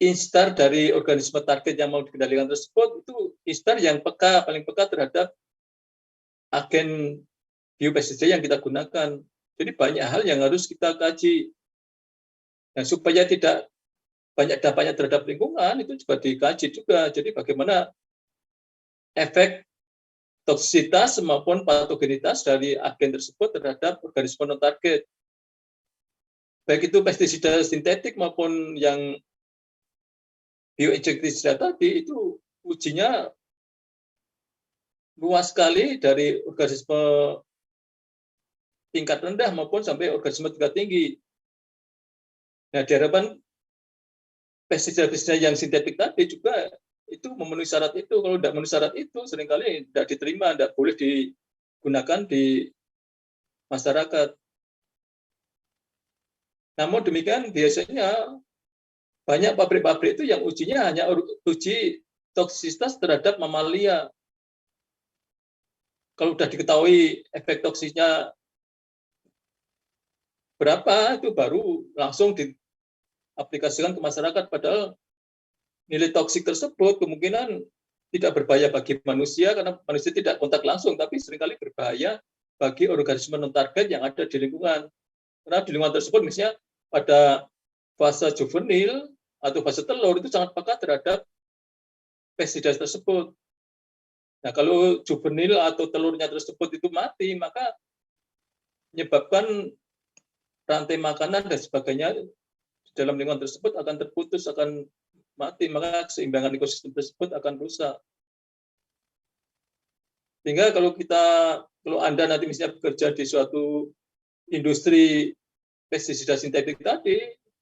instar dari organisme target yang mau dikendalikan tersebut, itu instar yang paling peka terhadap agen biopestisida yang kita gunakan. Jadi banyak hal yang harus kita kaji. Nah, supaya tidak banyak dampaknya terhadap lingkungan itu juga dikaji juga. Jadi bagaimana efek toksisitas maupun patogenitas dari agen tersebut terhadap organisme non target. Baik itu pestisida sintetik maupun yang bioinsektisida tadi itu ujinya luas sekali dari organisme tingkat rendah maupun sampai organisme tingkat tinggi. Nah, diharapkan pestisida yang sintetik tadi juga itu memenuhi syarat itu. Kalau tidak memenuhi syarat itu, seringkali tidak diterima, tidak boleh digunakan di masyarakat. Namun demikian, biasanya banyak pabrik-pabrik itu yang ujinya hanya uji toksisitas terhadap mamalia. Kalau sudah diketahui efek toksisnya berapa, itu baru langsung diaplikasikan ke masyarakat. Padahal nilai toksik tersebut kemungkinan tidak berbahaya bagi manusia, karena manusia tidak kontak langsung, tapi seringkali berbahaya bagi organisme non-target yang ada di lingkungan. Karena di lingkungan tersebut, misalnya pada fase juvenil atau fase telur itu sangat peka terhadap pestisida tersebut. Nah, kalau juvenil atau telurnya tersebut itu mati, maka menyebabkan rantai makanan dan sebagainya di dalam lingkungan tersebut akan terputus, akan mati, maka keseimbangan ekosistem tersebut akan rusak. Sehingga kalau Anda nanti misalnya bekerja di suatu industri pestisida sintetik tadi,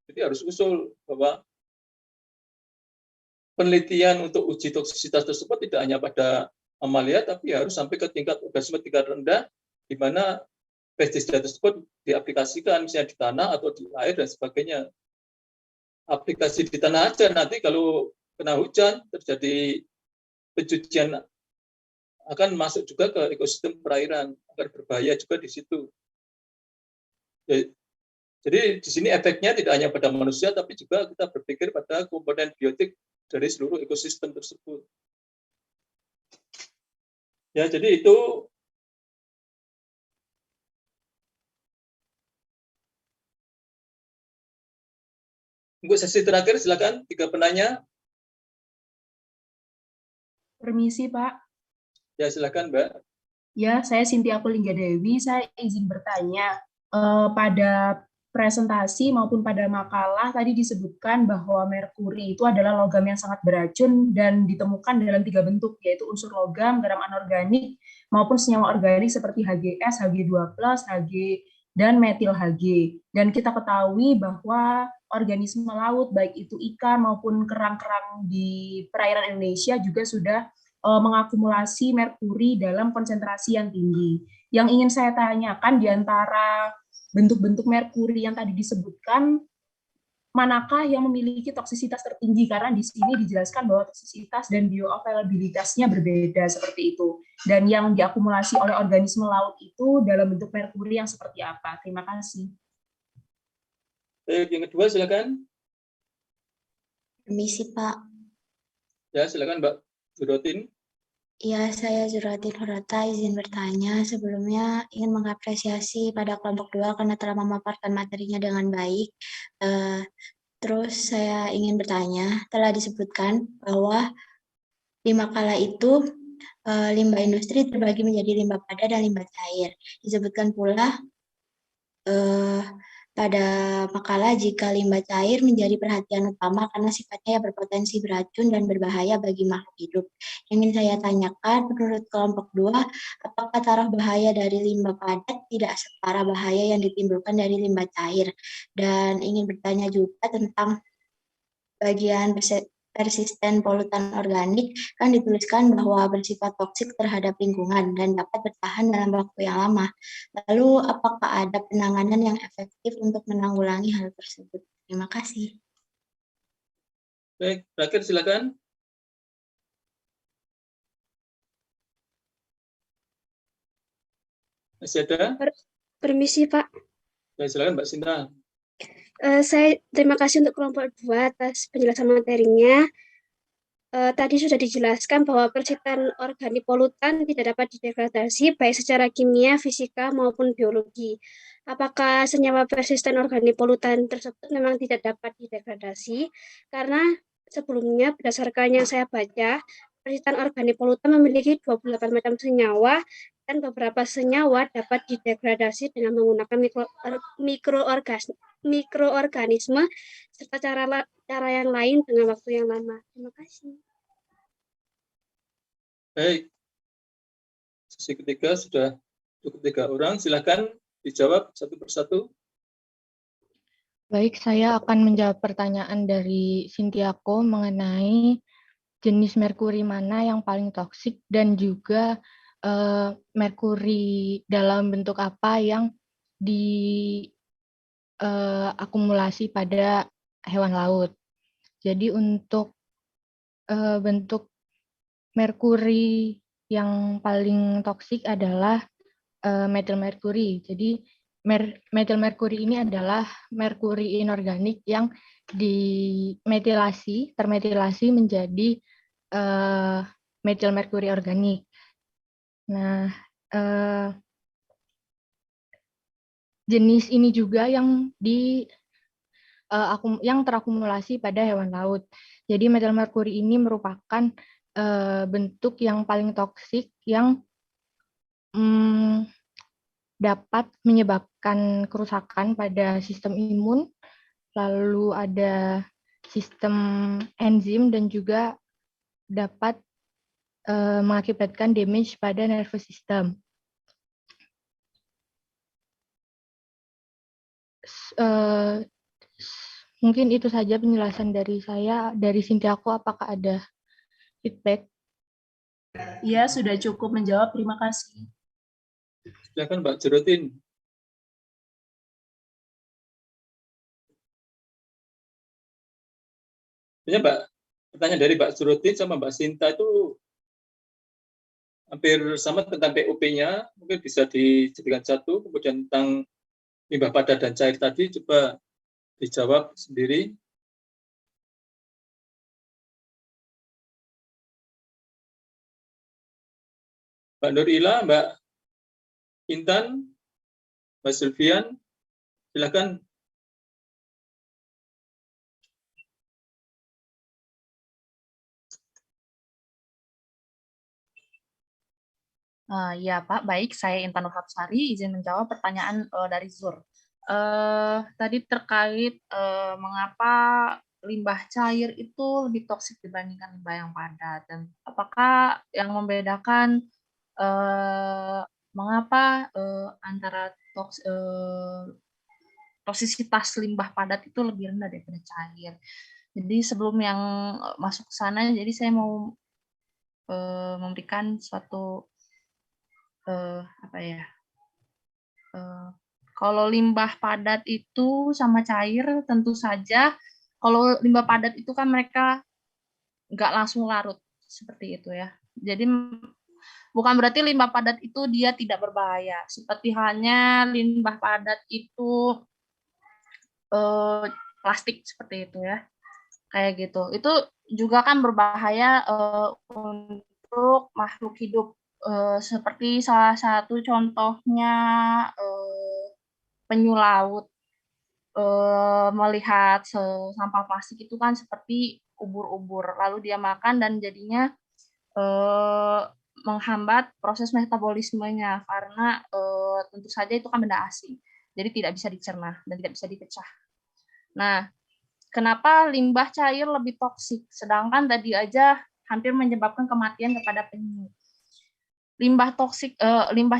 jadi harus usul bahwa penelitian untuk uji toksisitas tersebut tidak hanya pada mamalia, tapi harus sampai ke tingkat organisme tingkat rendah, di mana pestisida tersebut diaplikasikan misalnya di tanah atau di air dan sebagainya. Aplikasi di tanah aja, nanti kalau kena hujan terjadi pencucian akan masuk juga ke ekosistem perairan, akan berbahaya juga di situ. Jadi di sini efeknya tidak hanya pada manusia, tapi juga kita berpikir pada komponen biotik dari seluruh ekosistem tersebut. Ya, jadi itu untuk sesi terakhir, silakan 3 penanya. Permisi, Pak. Ya, silakan, Mbak. Ya, saya Cynthia Pulingga Dewi. Saya izin bertanya. Pada presentasi maupun pada makalah tadi disebutkan bahwa merkuri itu adalah logam yang sangat beracun dan ditemukan dalam 3 bentuk, yaitu unsur logam, garam anorganik, maupun senyawa organik seperti HGS, Hg2+, Hg, dan metil Hg. Dan kita ketahui bahwa organisme laut, baik itu ikan maupun kerang-kerang di perairan Indonesia juga sudah mengakumulasi merkuri dalam konsentrasi yang tinggi. Yang ingin saya tanyakan di antara bentuk-bentuk merkuri yang tadi disebutkan, manakah yang memiliki toksisitas tertinggi? Karena di sini dijelaskan bahwa toksisitas dan bioavailabilitasnya berbeda seperti itu. Dan yang diakumulasi oleh organisme laut itu dalam bentuk merkuri yang seperti apa? Terima kasih. Yang kedua, silakan. Permisi, Pak. Ya, silakan, Mbak Jurotin. Ya, saya Zuratin Horata, izin bertanya. Sebelumnya ingin mengapresiasi pada kelompok 2 karena telah memaparkan materinya dengan baik. Terus saya ingin bertanya, telah disebutkan bahwa di makalah itu limbah industri terbagi menjadi limbah padat dan limbah cair. Disebutkan pula pada makalah jika limbah cair menjadi perhatian utama karena sifatnya yang berpotensi beracun dan berbahaya bagi makhluk hidup. Yang ingin saya tanyakan, menurut kelompok 2, apakah taraf bahaya dari limbah padat tidak separah bahaya yang ditimbulkan dari limbah cair? Dan ingin bertanya juga tentang bagian persisten polutan organik, kan dituliskan bahwa bersifat toksik terhadap lingkungan dan dapat bertahan dalam waktu yang lama. Lalu, apakah ada penanganan yang efektif untuk menanggulangi hal tersebut? Terima kasih. Baik, terakhir silakan. Masih ada? Permisi, Pak. Ya, silakan Mbak Sinta. Saya terima kasih untuk kelompok 2 atas penjelasan materinya. Tadi sudah dijelaskan bahwa percikan organik polutan tidak dapat didegradasi baik secara kimia, fisika, maupun biologi. apakah senyawa persisten organik polutan tersebut memang tidak dapat didegradasi? Karena sebelumnya berdasarkan yang saya baca, persisten organik polutan memiliki 28 macam senyawa dan beberapa senyawa dapat didegradasi dengan menggunakan mikroorganisme serta cara yang lain dengan waktu yang lama. Terima kasih. Baik, sesi ketiga sudah cukup 3 orang. Silakan dijawab satu persatu. Baik, saya akan menjawab pertanyaan dari Sintiako mengenai jenis merkuri mana yang paling toksik dan juga merkuri dalam bentuk apa yang diakumulasi pada hewan laut. Jadi untuk bentuk merkuri yang paling toksik adalah metil merkuri. Jadi metil merkuri ini adalah merkuri inorganik yang termetilasi menjadi metil merkuri organik. Nah, jenis ini juga yang yang terakumulasi pada hewan laut. Jadi metil merkuri ini merupakan bentuk yang paling toksik yang dapat menyebabkan kerusakan pada sistem imun, lalu ada sistem enzim dan juga dapat mengakibatkan damage pada nervous system. Mungkin itu saja penjelasan dari saya. Dari Sintiako, apakah ada feedback? Iya, sudah cukup menjawab. Terima kasih. Silakan Mbak Jerotin. Sebenarnya Mbak, pertanyaan dari Mbak Jerotin sama Mbak Sinta itu hampir sama tentang POP-nya, mungkin bisa dijadikan satu. Kemudian tentang limbah padat dan cair tadi, coba dijawab sendiri. Mbak Nurila, Mbak Intan, Mbak Sylvian, silakan. Ya Pak, baik. Saya Intan Nurhapsari, izin menjawab pertanyaan dari Zur. Tadi terkait mengapa limbah cair itu lebih toksik dibandingkan limbah yang padat, dan apakah yang membedakan mengapa antara toksisitas limbah padat itu lebih rendah daripada cair. Jadi sebelum yang masuk ke sana, jadi saya mau memberikan suatu kalau limbah padat itu sama cair tentu saja, kalau limbah padat itu kan mereka nggak langsung larut seperti itu ya. Jadi bukan berarti limbah padat itu dia tidak berbahaya. Seperti halnya limbah padat itu plastik seperti itu ya, kayak gitu. Itu juga kan berbahaya untuk makhluk hidup. Seperti salah satu contohnya penyu laut melihat sampah plastik itu kan seperti ubur-ubur, lalu dia makan dan jadinya menghambat proses metabolismenya karena tentu saja itu kan benda asing, jadi tidak bisa dicerna dan tidak bisa dipecah. Nah, kenapa limbah cair lebih toksik, sedangkan tadi aja hampir menyebabkan kematian kepada penyu? Limbah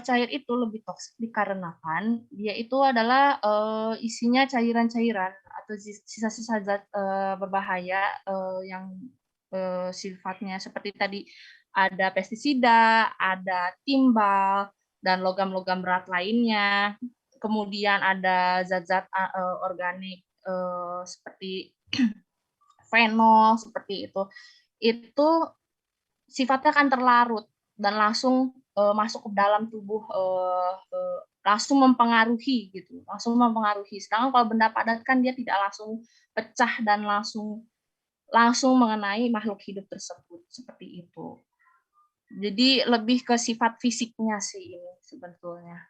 cair itu lebih toksik dikarenakan dia itu adalah isinya cairan-cairan atau sisa-sisa zat berbahaya yang sifatnya seperti tadi ada pestisida, ada timbal dan logam-logam berat lainnya. Kemudian ada zat-zat organik seperti fenol seperti itu. Itu sifatnya akan terlarut dan langsung masuk ke dalam tubuh, langsung mempengaruhi gitu, langsung mempengaruhi. Sedangkan kalau benda padat kan dia tidak langsung pecah dan langsung mengenai makhluk hidup tersebut seperti itu. Jadi lebih ke sifat fisiknya sih ini sebetulnya.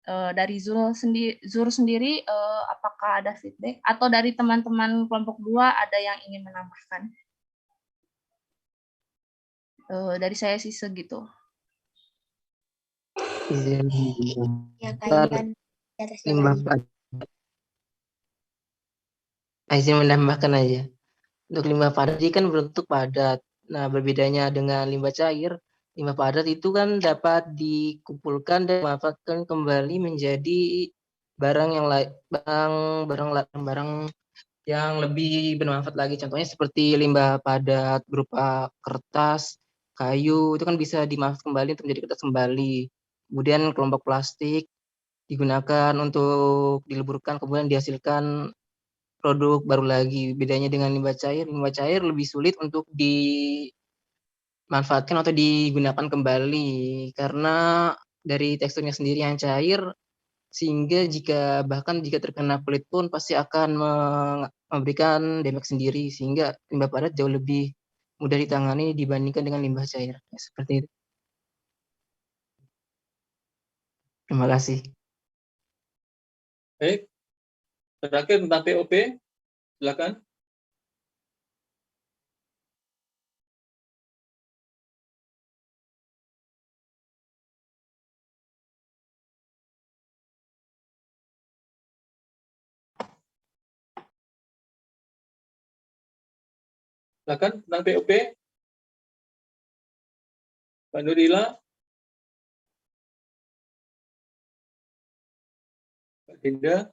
Dari Zur sendiri, apakah ada feedback? Atau dari teman-teman kelompok 2 ada yang ingin menambahkan? Dari saya sih segitu. Ya, kalian di atas limbah padat. Izin menambahkan aja. Untuk limbah padat ini kan berbentuk padat. Nah, berbedanya dengan limbah cair, limbah padat itu kan dapat dikumpulkan dan dimanfaatkan kembali menjadi barang yang lebih bermanfaat lagi. Contohnya seperti limbah padat berupa kertas, kayu, itu kan bisa dimanfaatkan kembali untuk menjadi kertas kembali. Kemudian kelompok plastik digunakan untuk dileburkan, kemudian dihasilkan produk baru lagi. Bedanya dengan limbah cair lebih sulit untuk dimanfaatkan atau digunakan kembali karena dari teksturnya sendiri yang cair, sehingga bahkan jika terkena kulit pun pasti akan memberikan damage sendiri, sehingga limbah padat jauh lebih mudah ditangani dibandingkan dengan limbah cair. Ya, seperti itu. Terima kasih. Baik. Terakhir tentang POP, silakan. Silakan tentang POP. Pak Nurila. Pak Dinda.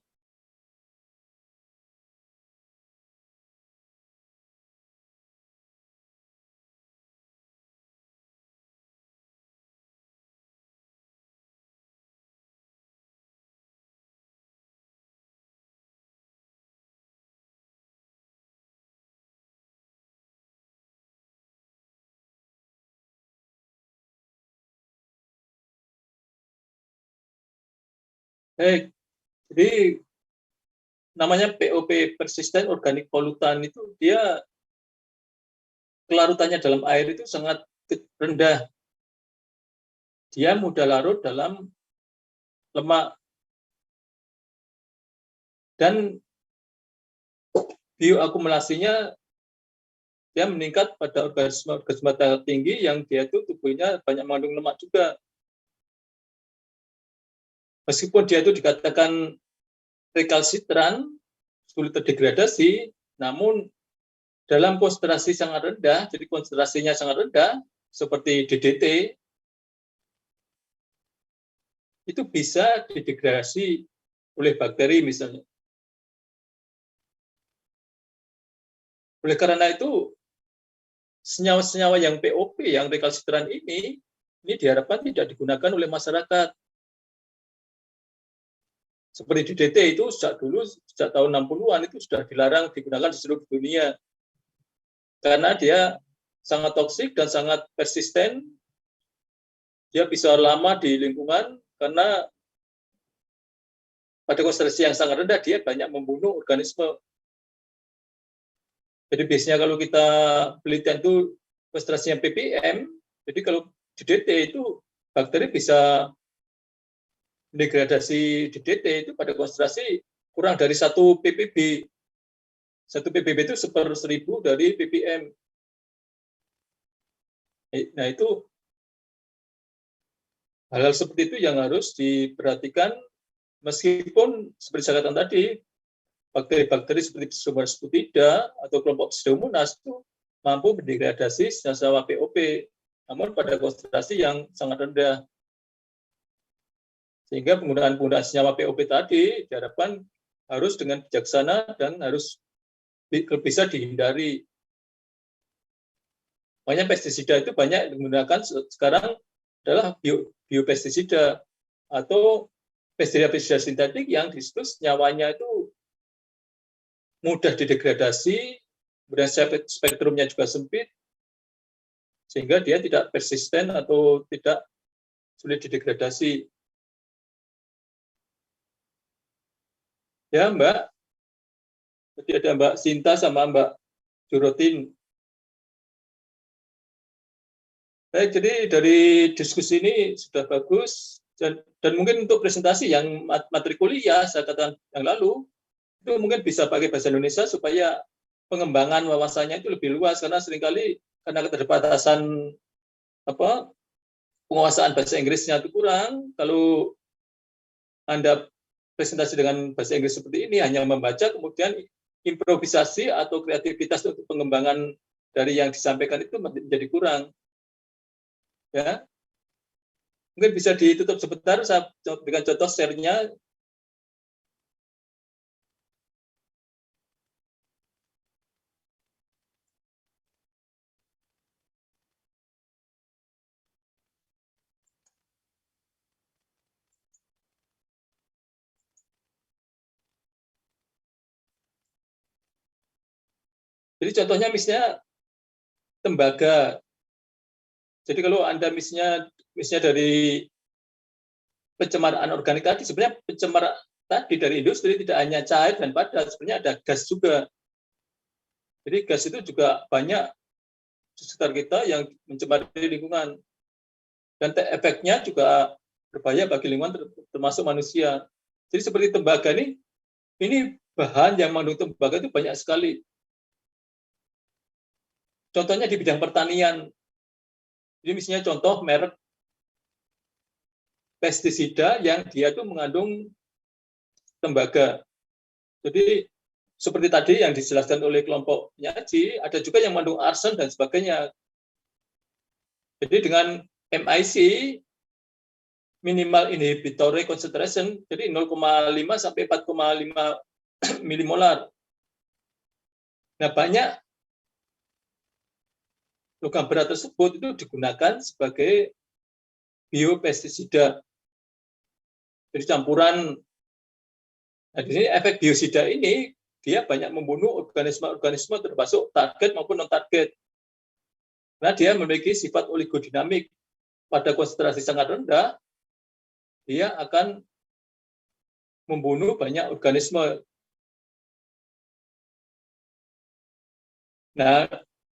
Baik, jadi namanya POP persisten organik polutan itu dia kelarutannya dalam air itu sangat rendah. Dia mudah larut dalam lemak dan bioakumulasinya dia meningkat pada organisme tahap tinggi yang dia itu tubuhnya banyak mengandung lemak juga. Meskipun dia itu dikatakan rekalsitran, sulit terdegradasi, namun dalam konsentrasi sangat rendah, jadi konsentrasinya sangat rendah, seperti DDT, itu bisa didegradasi oleh bakteri misalnya. Oleh karena itu, senyawa-senyawa yang POP, yang rekalsitran ini diharapkan tidak digunakan oleh masyarakat. Seperti DDT itu sejak tahun 60-an itu sudah dilarang digunakan di seluruh dunia. Karena dia sangat toksik dan sangat persisten. Dia bisa lama di lingkungan karena pada konsentrasi yang sangat rendah dia banyak membunuh organisme. Jadi biasanya kalau kita penelitian itu konsentrasinya ppm, jadi kalau DDT itu bakteri bisa degradasi DDT itu pada konsentrasi kurang dari 1 ppb. 1 ppb itu 1/1000 dari ppm. Nah, itu hal-hal seperti itu yang harus diperhatikan meskipun seperti saya katakan tadi, bakteri-bakteri seperti Pseudomonas butida atau kelompok Pseudomonas itu mampu mendegradasi senyawa POP, namun pada konsentrasi yang sangat rendah. Sehingga penggunaan senyawa POP tadi diharapkan harus dengan bijaksana dan harus bisa dihindari. Makanya pestisida itu banyak digunakan sekarang adalah biopestisida atau pestisida sintetik yang disitu senyawanya itu mudah didegradasi, kemudian spektrumnya juga sempit, sehingga dia tidak persisten atau tidak sulit didegradasi. Ya, Mbak. Jadi ada Mbak Sinta sama Mbak Jurotin. Baik, jadi dari diskusi ini sudah bagus. Dan mungkin untuk presentasi yang materi kuliah saya katakan yang lalu itu mungkin bisa pakai bahasa Indonesia supaya pengembangan wawasannya itu lebih luas, karena seringkali karena keterbatasan penguasaan bahasa Inggrisnya itu kurang. Kalau Anda presentasi dengan bahasa Inggris seperti ini hanya membaca, kemudian improvisasi atau kreativitas untuk pengembangan dari yang disampaikan itu menjadi kurang. Ya. Mungkin bisa ditutup sebentar, saya berikan contoh share-nya. Jadi contohnya misalnya tembaga. Jadi kalau Anda misalnya dari pencemaran organik tadi, sebenarnya pencemaran tadi dari industri tidak hanya cair dan padat, sebenarnya ada gas juga. Jadi gas itu juga banyak di sekitar kita yang mencemari lingkungan. Dan efeknya juga berbahaya bagi lingkungan termasuk manusia. Jadi seperti tembaga ini bahan yang mengandung tembaga itu banyak sekali. Contohnya di bidang pertanian. Jadi misalnya contoh merek pestisida yang dia itu mengandung tembaga. Jadi seperti tadi yang dijelaskan oleh kelompok penyaji, ada juga yang mengandung arsen dan sebagainya. Jadi dengan MIC, minimal inhibitory concentration, jadi 0,5 sampai 4,5 milimolar. Nah, banyak logam berat tersebut itu digunakan sebagai biopestisida. Jadi campuran. Nah, di sini efek biosida ini dia banyak membunuh organisme-organisme termasuk target maupun non-target. Nah, dia memiliki sifat oligodinamik. Pada konsentrasi sangat rendah, dia akan membunuh banyak organisme. Nah,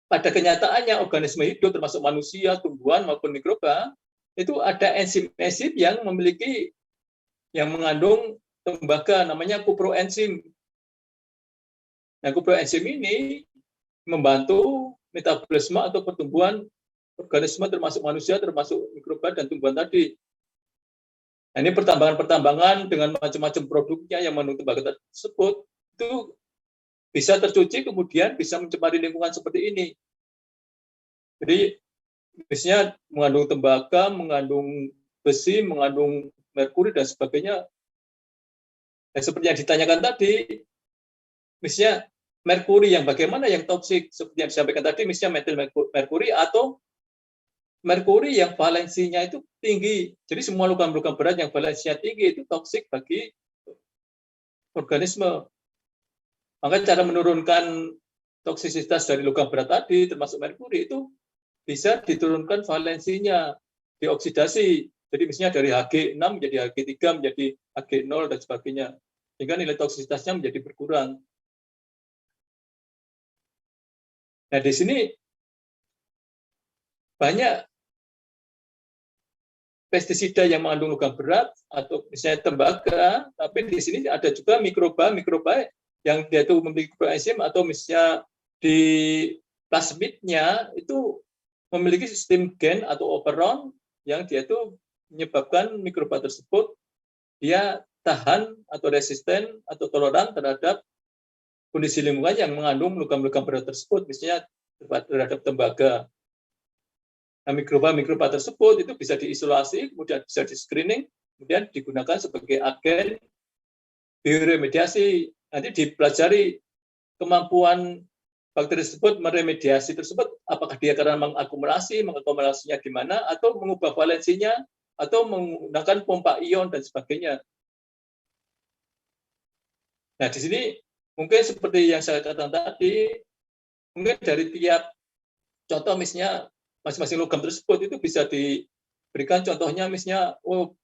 pada kenyataannya organisme hidup termasuk manusia, tumbuhan maupun mikroba itu ada enzim-enzim yang mengandung tembaga, namanya kuproenzim. Nah, kuproenzim ini membantu metabolisme atau pertumbuhan organisme termasuk manusia, termasuk mikroba dan tumbuhan tadi. Nah, ini pertambangan-pertambangan dengan macam-macam produknya yang mengandung tembaga tersebut itu bisa tercuci kemudian bisa mencemari lingkungan seperti ini. Jadi misalnya mengandung tembaga, mengandung besi, mengandung merkuri dan sebagainya. Dan seperti yang ditanyakan tadi, misalnya merkuri yang bagaimana yang toksik, seperti yang disampaikan tadi, misalnya metil merkuri atau merkuri yang valensinya itu tinggi. Jadi semua logam-logam berat yang valensinya tinggi itu toksik bagi organisme. Maka cara menurunkan toksisitas dari logam berat tadi, termasuk merkuri, itu bisa diturunkan valensinya, dioksidasi. Jadi misalnya dari Hg6 menjadi Hg3, menjadi Hg0, dan sebagainya. Sehingga nilai toksisitasnya menjadi berkurang. Nah, di sini banyak pestisida yang mengandung logam berat, atau misalnya tembaga, tapi di sini ada juga mikroba yang dia itu memiliki kuproenzim, atau misalnya di plasmidnya itu memiliki sistem gen atau operon yang dia itu menyebabkan mikroba tersebut dia tahan atau resisten atau toleran terhadap kondisi lingkungan yang mengandung logam-logam berat tersebut, misalnya terhadap tembaga. Nah, mikroba tersebut itu bisa diisolasi, kemudian bisa di-screening, kemudian digunakan sebagai agen bioremediasi. Nanti dipelajari kemampuan bakteri tersebut meremediasi tersebut, apakah dia karena mengakumulasinya gimana, atau mengubah valensinya, atau menggunakan pompa ion, dan sebagainya. Nah, di sini mungkin seperti yang saya katakan tadi, mungkin dari tiap contoh misalnya masing-masing logam tersebut itu bisa diberikan contohnya, misalnya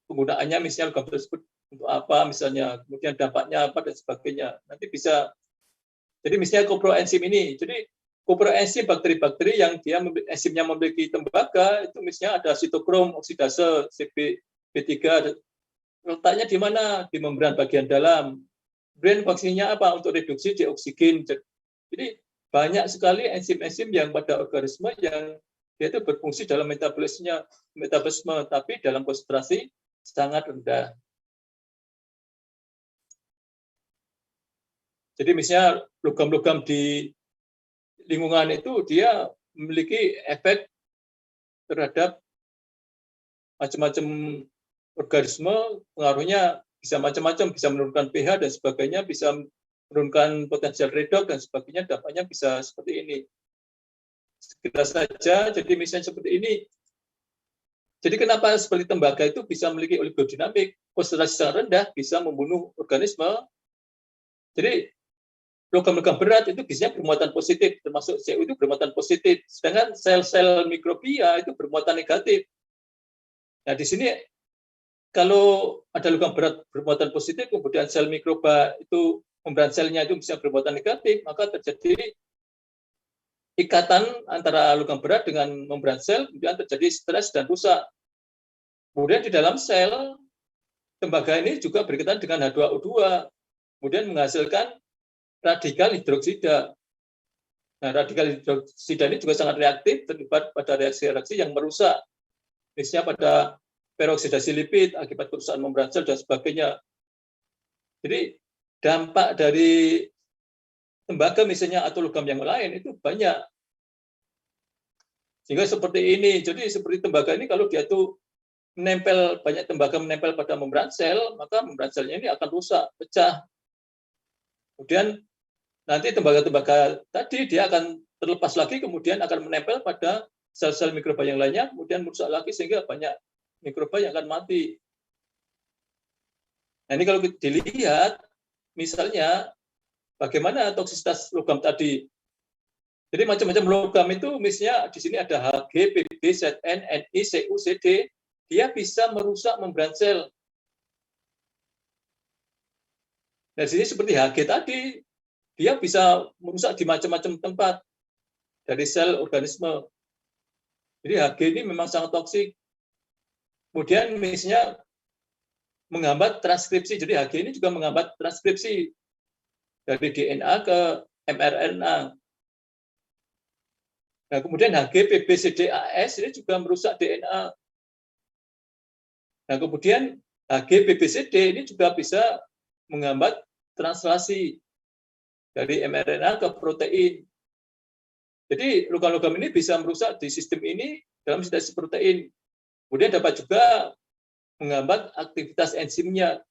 penggunaannya misalnya logam tersebut untuk apa misalnya, kemudian dampaknya apa dan sebagainya. Nanti bisa, jadi misalnya kuproenzim ini, jadi kuproenzim bakteri-bakteri yang dia enzimnya memiliki tembaga itu misalnya ada sitokrom oksidase B3 letaknya di mana? Di membran bagian dalam. Kemudian fungsinya apa? Untuk reduksi dioksigen. Jadi banyak sekali enzim-enzim yang pada organisme yang dia itu berfungsi dalam metabolisme, tapi dalam konsentrasi sangat rendah. Jadi misalnya logam-logam di lingkungan itu dia memiliki efek terhadap macam-macam organisme, pengaruhnya bisa macam-macam, bisa menurunkan pH dan sebagainya, bisa menurunkan potensial redox dan sebagainya, dampaknya bisa seperti ini. Kita saja, jadi misalnya seperti ini. Jadi kenapa seperti tembaga itu bisa memiliki oligodinamik, konsentrasi sangat rendah, bisa membunuh organisme. Jadi logam-logam berat itu biasanya bermuatan positif, termasuk Cu itu bermuatan positif. Sedangkan sel-sel mikrobia itu bermuatan negatif. Nah di sini kalau ada logam berat bermuatan positif, kemudian sel mikroba itu membran selnya itu bisa bermuatan negatif, maka terjadi ikatan antara logam berat dengan membran sel, kemudian terjadi stres dan rusak. Kemudian di dalam sel, tembaga ini juga berkaitan dengan H2O2, kemudian menghasilkan radikal hidroksida. Nah, radikal hidroksida ini juga sangat reaktif, terlibat pada reaksi-reaksi yang merusak, misalnya pada peroksidasi lipid akibat kerusakan membran sel dan sebagainya. Jadi dampak dari tembaga misalnya atau logam yang lain itu banyak. Sehingga seperti ini. Jadi seperti tembaga ini kalau dia tuh menempel, banyak tembaga menempel pada membran sel, maka membran selnya ini akan rusak, pecah. Kemudian nanti tembaga-tembaga tadi dia akan terlepas lagi, kemudian akan menempel pada sel-sel mikroba yang lainnya, kemudian merusak lagi sehingga banyak mikroba yang akan mati. Nah ini kalau dilihat, misalnya bagaimana toksisitas logam tadi. Jadi macam-macam logam itu misalnya di sini ada Hg, Pb, Zn, Ni, Cu, Cd, dia bisa merusak membran sel. Nah, di sini seperti Hg tadi, dia bisa merusak di macam-macam tempat dari sel organisme. Jadi Hg ini memang sangat toksik. Kemudian misalnya menghambat transkripsi. Jadi Hg ini juga menghambat transkripsi dari DNA ke mRNA. Nah, kemudian Hg, Pb, Cd, As ini juga merusak DNA. Nah, kemudian Hg, Pb, Cd ini juga bisa menghambat translasi dari mRNA ke protein. Jadi logam-logam ini bisa merusak di sistem ini dalam sintesis protein. Kemudian dapat juga menghambat aktivitas enzimnya.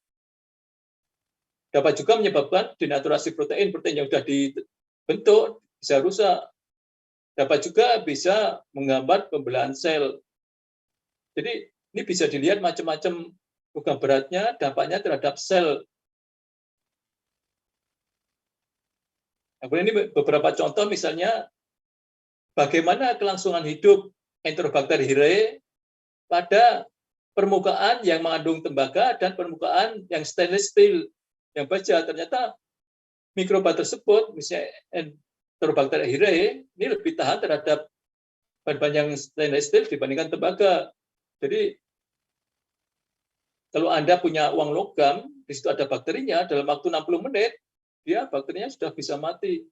Dapat juga menyebabkan denaturasi protein yang sudah dibentuk bisa rusak. Dapat juga bisa menghambat pembelahan sel. Jadi ini bisa dilihat macam-macam logam beratnya, dampaknya terhadap sel. Kemudian ini beberapa contoh, misalnya bagaimana kelangsungan hidup Enterobacter hyrae pada permukaan yang mengandung tembaga dan permukaan yang stainless steel yang baja. Ternyata mikroba tersebut, misalnya Enterobacter hyrae, ini lebih tahan terhadap bahan-bahan yang stainless steel dibandingkan tembaga. Jadi kalau Anda punya uang logam, di situ ada bakterinya, dalam waktu 60 menit, dia bakterinya sudah bisa mati.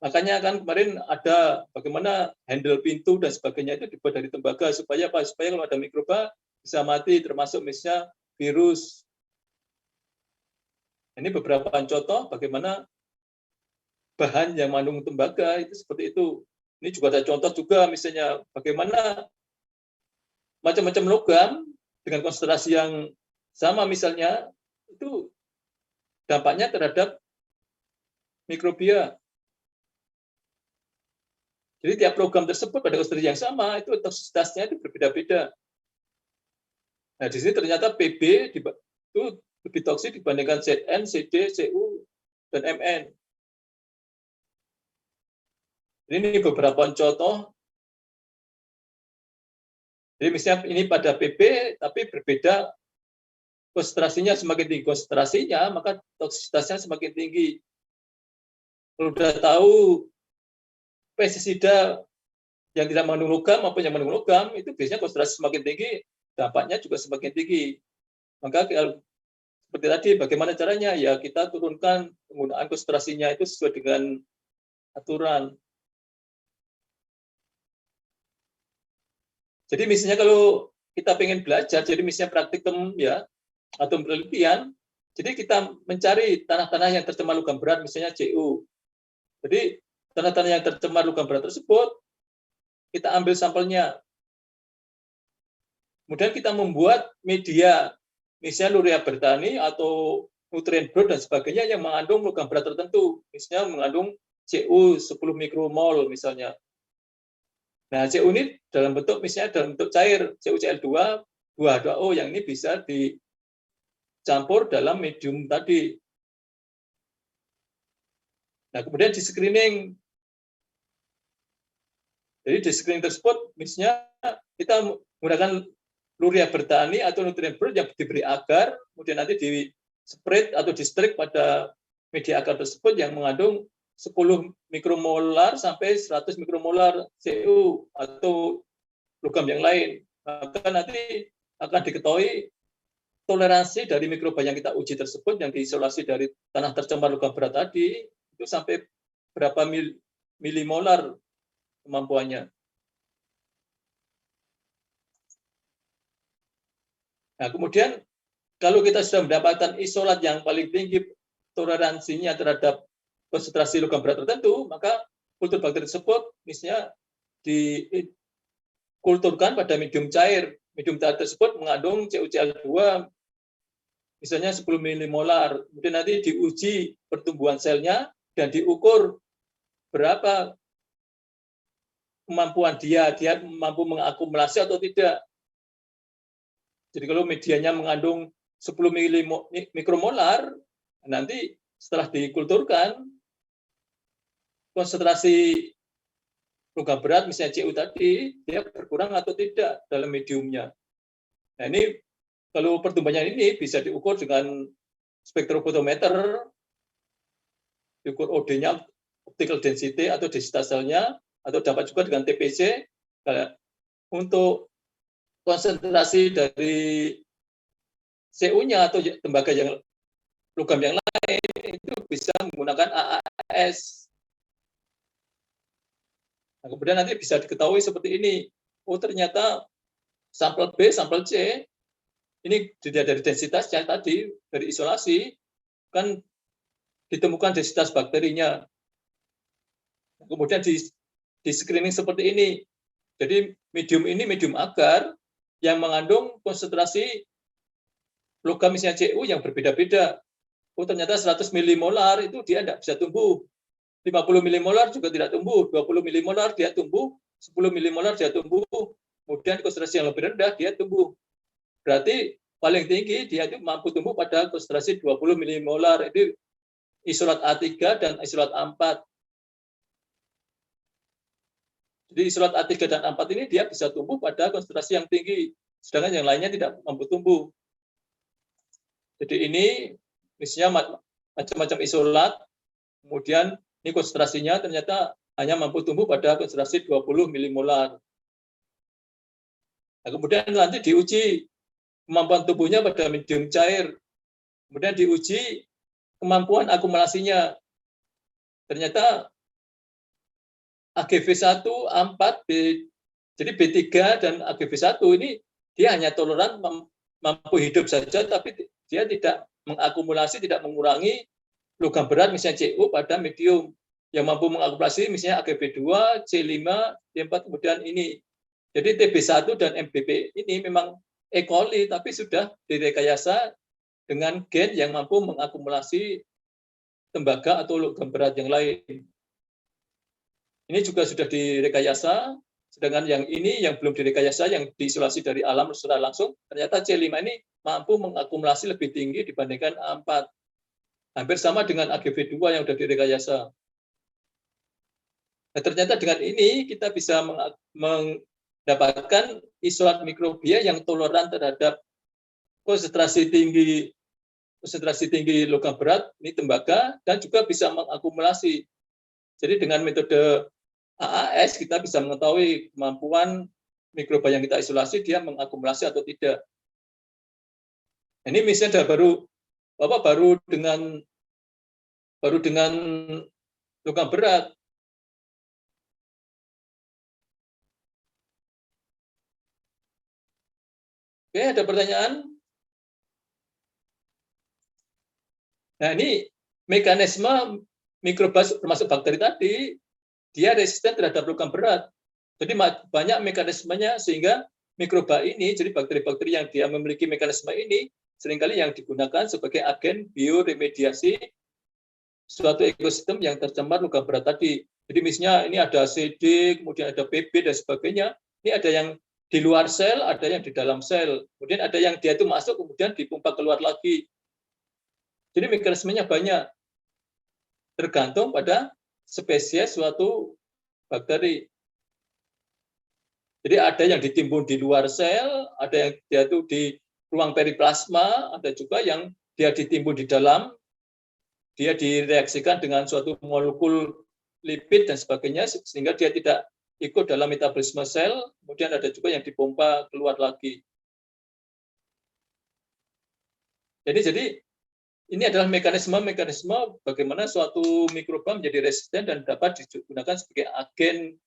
Makanya kan kemarin ada bagaimana handle pintu dan sebagainya itu dibuat dari tembaga supaya apa? Supaya kalau ada mikroba bisa mati, termasuk misalnya virus. Ini beberapa contoh bagaimana bahan yang mengandung tembaga itu seperti itu. Ini juga ada contoh juga misalnya bagaimana macam-macam logam dengan konsentrasi yang sama misalnya itu dampaknya terhadap mikrobia. Jadi tiap logam tersebut pada konsentrasi yang sama itu toksisitasnya itu berbeda-beda. Nah di sini ternyata Pb itu lebih toksik dibandingkan Zn, Cd, Cu, dan Mn. Ini beberapa contoh. Jadi misalnya ini pada Pb tapi berbeda konsentrasinya, semakin tinggi konsentrasinya maka toksisitasnya semakin tinggi. Kalau sudah tahu pestisida yang tidak mengandung logam maupun yang mengandung logam itu biasanya konsentrasi semakin tinggi, dampaknya juga semakin tinggi. Maka seperti tadi, bagaimana caranya? Ya kita turunkan penggunaan konsentrasinya itu sesuai dengan aturan. Jadi misalnya kalau kita pengen belajar, jadi misalnya praktikum ya atau penelitian, jadi kita mencari tanah-tanah yang tercemar logam berat, misalnya CU. Jadi tanah-tanah yang tercemar logam berat tersebut kita ambil sampelnya. Kemudian kita membuat media, misalnya urea bertani atau nutrien brut dan sebagainya yang mengandung logam berat tertentu, misalnya mengandung Cu 10 mikromol misalnya. Nah, Cu ini dalam bentuk misalnya dalam bentuk cair, CuCl2, 2H2O yang ini bisa dicampur dalam medium tadi. Nah, kemudian di screening. Jadi di screening tersebut misalnya kita menggunakan urea bertani atau nutrien brut yang diberi agar, kemudian nanti di spread atau di strik pada media agar tersebut yang mengandung 10 mikromolar sampai 100 mikromolar Cu atau logam yang lain. Maka nanti akan diketahui toleransi dari mikroba yang kita uji tersebut yang diisolasi dari tanah tercemar logam berat tadi itu sampai berapa milimolar kemampuannya. Nah, kemudian kalau kita sudah mendapatkan isolat yang paling tinggi toleransinya terhadap konsentrasi logam berat tertentu, maka kultur bakteri tersebut misalnya dikulturkan pada medium cair. Medium cair tersebut mengandung CuCl2 misalnya 10 milimolar. Kemudian nanti diuji pertumbuhan selnya dan diukur berapa kemampuan dia mampu mengakumulasi atau tidak. Jadi kalau medianya mengandung 10 mikromolar, nanti setelah dikulturkan, konsentrasi logam berat misalnya Cu tadi, dia berkurang atau tidak dalam mediumnya. Nah ini kalau pertumbuhannya ini bisa diukur dengan spektrofotometer, diukur OD-nya, optical density atau densitas selnya, atau dapat juga dengan TPC. Untuk konsentrasi dari Cu-nya atau tembaga yang logam yang lain itu bisa menggunakan AAS. Nah, kemudian nanti bisa diketahui seperti ini. Oh ternyata sampel B, sampel C ini dilihat dari densitasnya tadi dari isolasi kan ditemukan densitas bakterinya. Nah, kemudian di screening seperti ini. Jadi medium ini medium agar yang mengandung konsentrasi logam misalnya Cu yang berbeda-beda. Oh ternyata 100 milimolar itu dia tidak bisa tumbuh. 50 milimolar juga tidak tumbuh, 20 milimolar dia tumbuh, 10 milimolar dia tumbuh, kemudian konsentrasi yang lebih rendah dia tumbuh. Berarti paling tinggi dia itu mampu tumbuh pada konsentrasi 20 milimolar. Itu isolat A3 dan isolat A4. Jadi isolat A3 dan A4 ini dia bisa tumbuh pada konsentrasi yang tinggi, sedangkan yang lainnya tidak mampu tumbuh. Jadi ini misalnya macam-macam isolat, kemudian ini konsentrasinya ternyata hanya mampu tumbuh pada konsentrasi 20 milimolar. Nah, kemudian nanti diuji kemampuan tubuhnya pada medium cair. Kemudian diuji kemampuan akumulasinya. Ternyata AGV1, A4, jadi B3 dan AGV1 ini dia hanya toleran mampu hidup saja, tapi dia tidak mengakumulasi, tidak mengurangi logam berat misalnya Cu pada medium yang mampu mengakumulasi misalnya AGV2, C5, D4 kemudian ini. Jadi TB1 dan MBP ini memang E. coli tapi sudah direkayasa dengan gen yang mampu mengakumulasi tembaga atau logam berat yang lain. Ini juga sudah direkayasa, sedangkan yang ini yang belum direkayasa, yang diisolasi dari alam secara langsung, ternyata C5 ini mampu mengakumulasi lebih tinggi dibandingkan A4. Hampir sama dengan AGV2 yang sudah direkayasa. Nah, ternyata dengan ini kita bisa mendapatkan isolat mikrobia yang toleran terhadap konsentrasi tinggi logam berat, ini tembaga, dan juga bisa mengakumulasi. Jadi dengan metode AAS kita bisa mengetahui kemampuan mikroba yang kita isolasi dia mengakumulasi atau tidak. Ini misalnya baru dengan logam berat. Oke, ada pertanyaan? Nah, ini mekanisme mikroba termasuk bakteri tadi, dia resisten terhadap logam berat. Jadi banyak mekanismenya sehingga mikroba ini, jadi bakteri-bakteri yang dia memiliki mekanisme ini, seringkali yang digunakan sebagai agen bioremediasi suatu ekosistem yang tercemar logam berat tadi. Jadi misalnya ini ada CD, kemudian ada PB dan sebagainya. Ini ada yang di luar sel, ada yang di dalam sel. Kemudian ada yang dia itu masuk, kemudian dipompa keluar lagi. Jadi mekanismenya banyak. Tergantung pada spesies suatu bakteri. Jadi ada yang ditimbun di luar sel, ada yang dia itu di ruang periplasma, ada juga yang dia ditimbun di dalam, dia direaksikan dengan suatu molekul lipid dan sebagainya, sehingga dia tidak ikut dalam metabolisme sel, kemudian ada juga yang dipompa keluar lagi. Jadi ini adalah mekanisme bagaimana suatu mikroba menjadi resisten dan dapat digunakan sebagai agen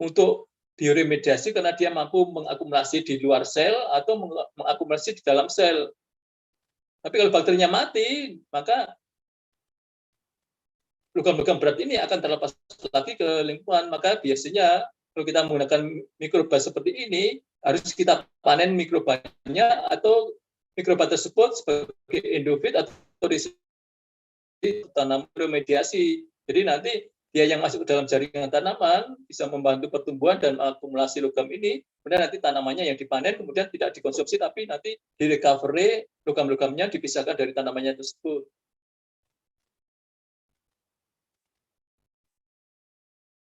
untuk bioremediasi karena dia mampu mengakumulasi di luar sel atau mengakumulasi di dalam sel. Tapi kalau bakterinya mati, maka logam-logam berat ini akan terlepas lagi ke lingkungan. Maka biasanya kalau kita menggunakan mikroba seperti ini, harus kita panen mikrobanya atau mikroba tersebut sebagai endofit atau tanam remediasi. Jadi nanti dia yang masuk ke dalam jaringan tanaman bisa membantu pertumbuhan dan akumulasi logam ini. Kemudian nanti tanamannya yang dipanen kemudian tidak dikonsumsi tapi nanti di recovery logam-logamnya dipisahkan dari tanamannya tersebut.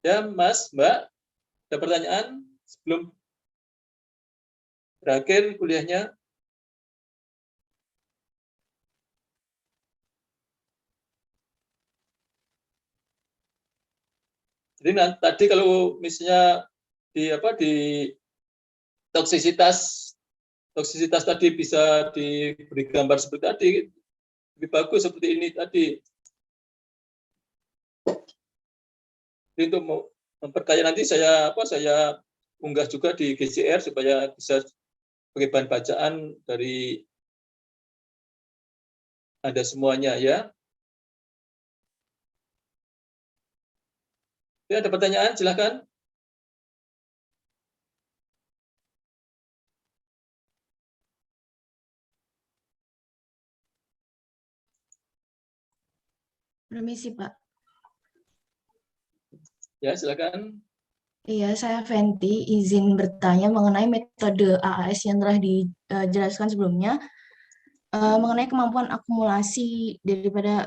Ya, Mas, Mbak, ada pertanyaan sebelum berakhir kuliahnya? Jadi tadi kalau misalnya di toksisitas tadi bisa diberi gambar seperti tadi, lebih bagus seperti ini tadi. Jadi untuk memperkaya nanti saya unggah juga di GCR supaya bisa sebagai bahan bacaan dari Anda semuanya ya. Ya, ada pertanyaan, silakan. Permisi, Pak. Ya, silakan. Iya, saya Fenty, izin bertanya mengenai metode AAS yang telah dijelaskan sebelumnya, mengenai kemampuan akumulasi daripada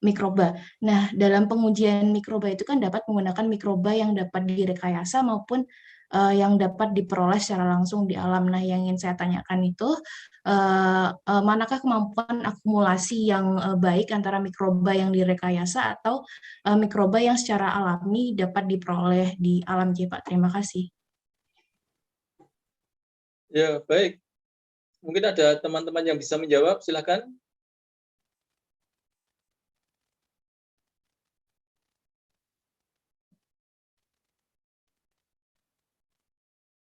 mikroba. Nah, dalam pengujian mikroba itu kan dapat menggunakan mikroba yang dapat direkayasa maupun yang dapat diperoleh secara langsung di alam. Nah, yang ingin saya tanyakan itu, manakah kemampuan akumulasi yang baik antara mikroba yang direkayasa atau mikroba yang secara alami dapat diperoleh di alam, Pak? Terima kasih. Ya, baik. Mungkin ada teman-teman yang bisa menjawab, silakan.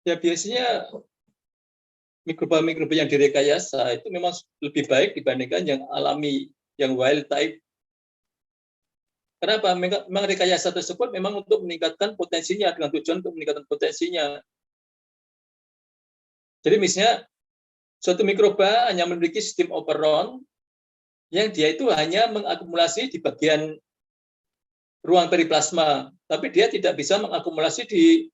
Ya, biasanya mikroba-mikroba yang direkayasa itu memang lebih baik dibandingkan yang alami, yang wild type. Kenapa? Memang rekayasa tersebut memang untuk meningkatkan potensinya, dengan tujuan untuk meningkatkan potensinya. Jadi misalnya, suatu mikroba hanya memiliki sistem operon, yang dia itu hanya mengakumulasi di bagian ruang periplasma, tapi dia tidak bisa mengakumulasi di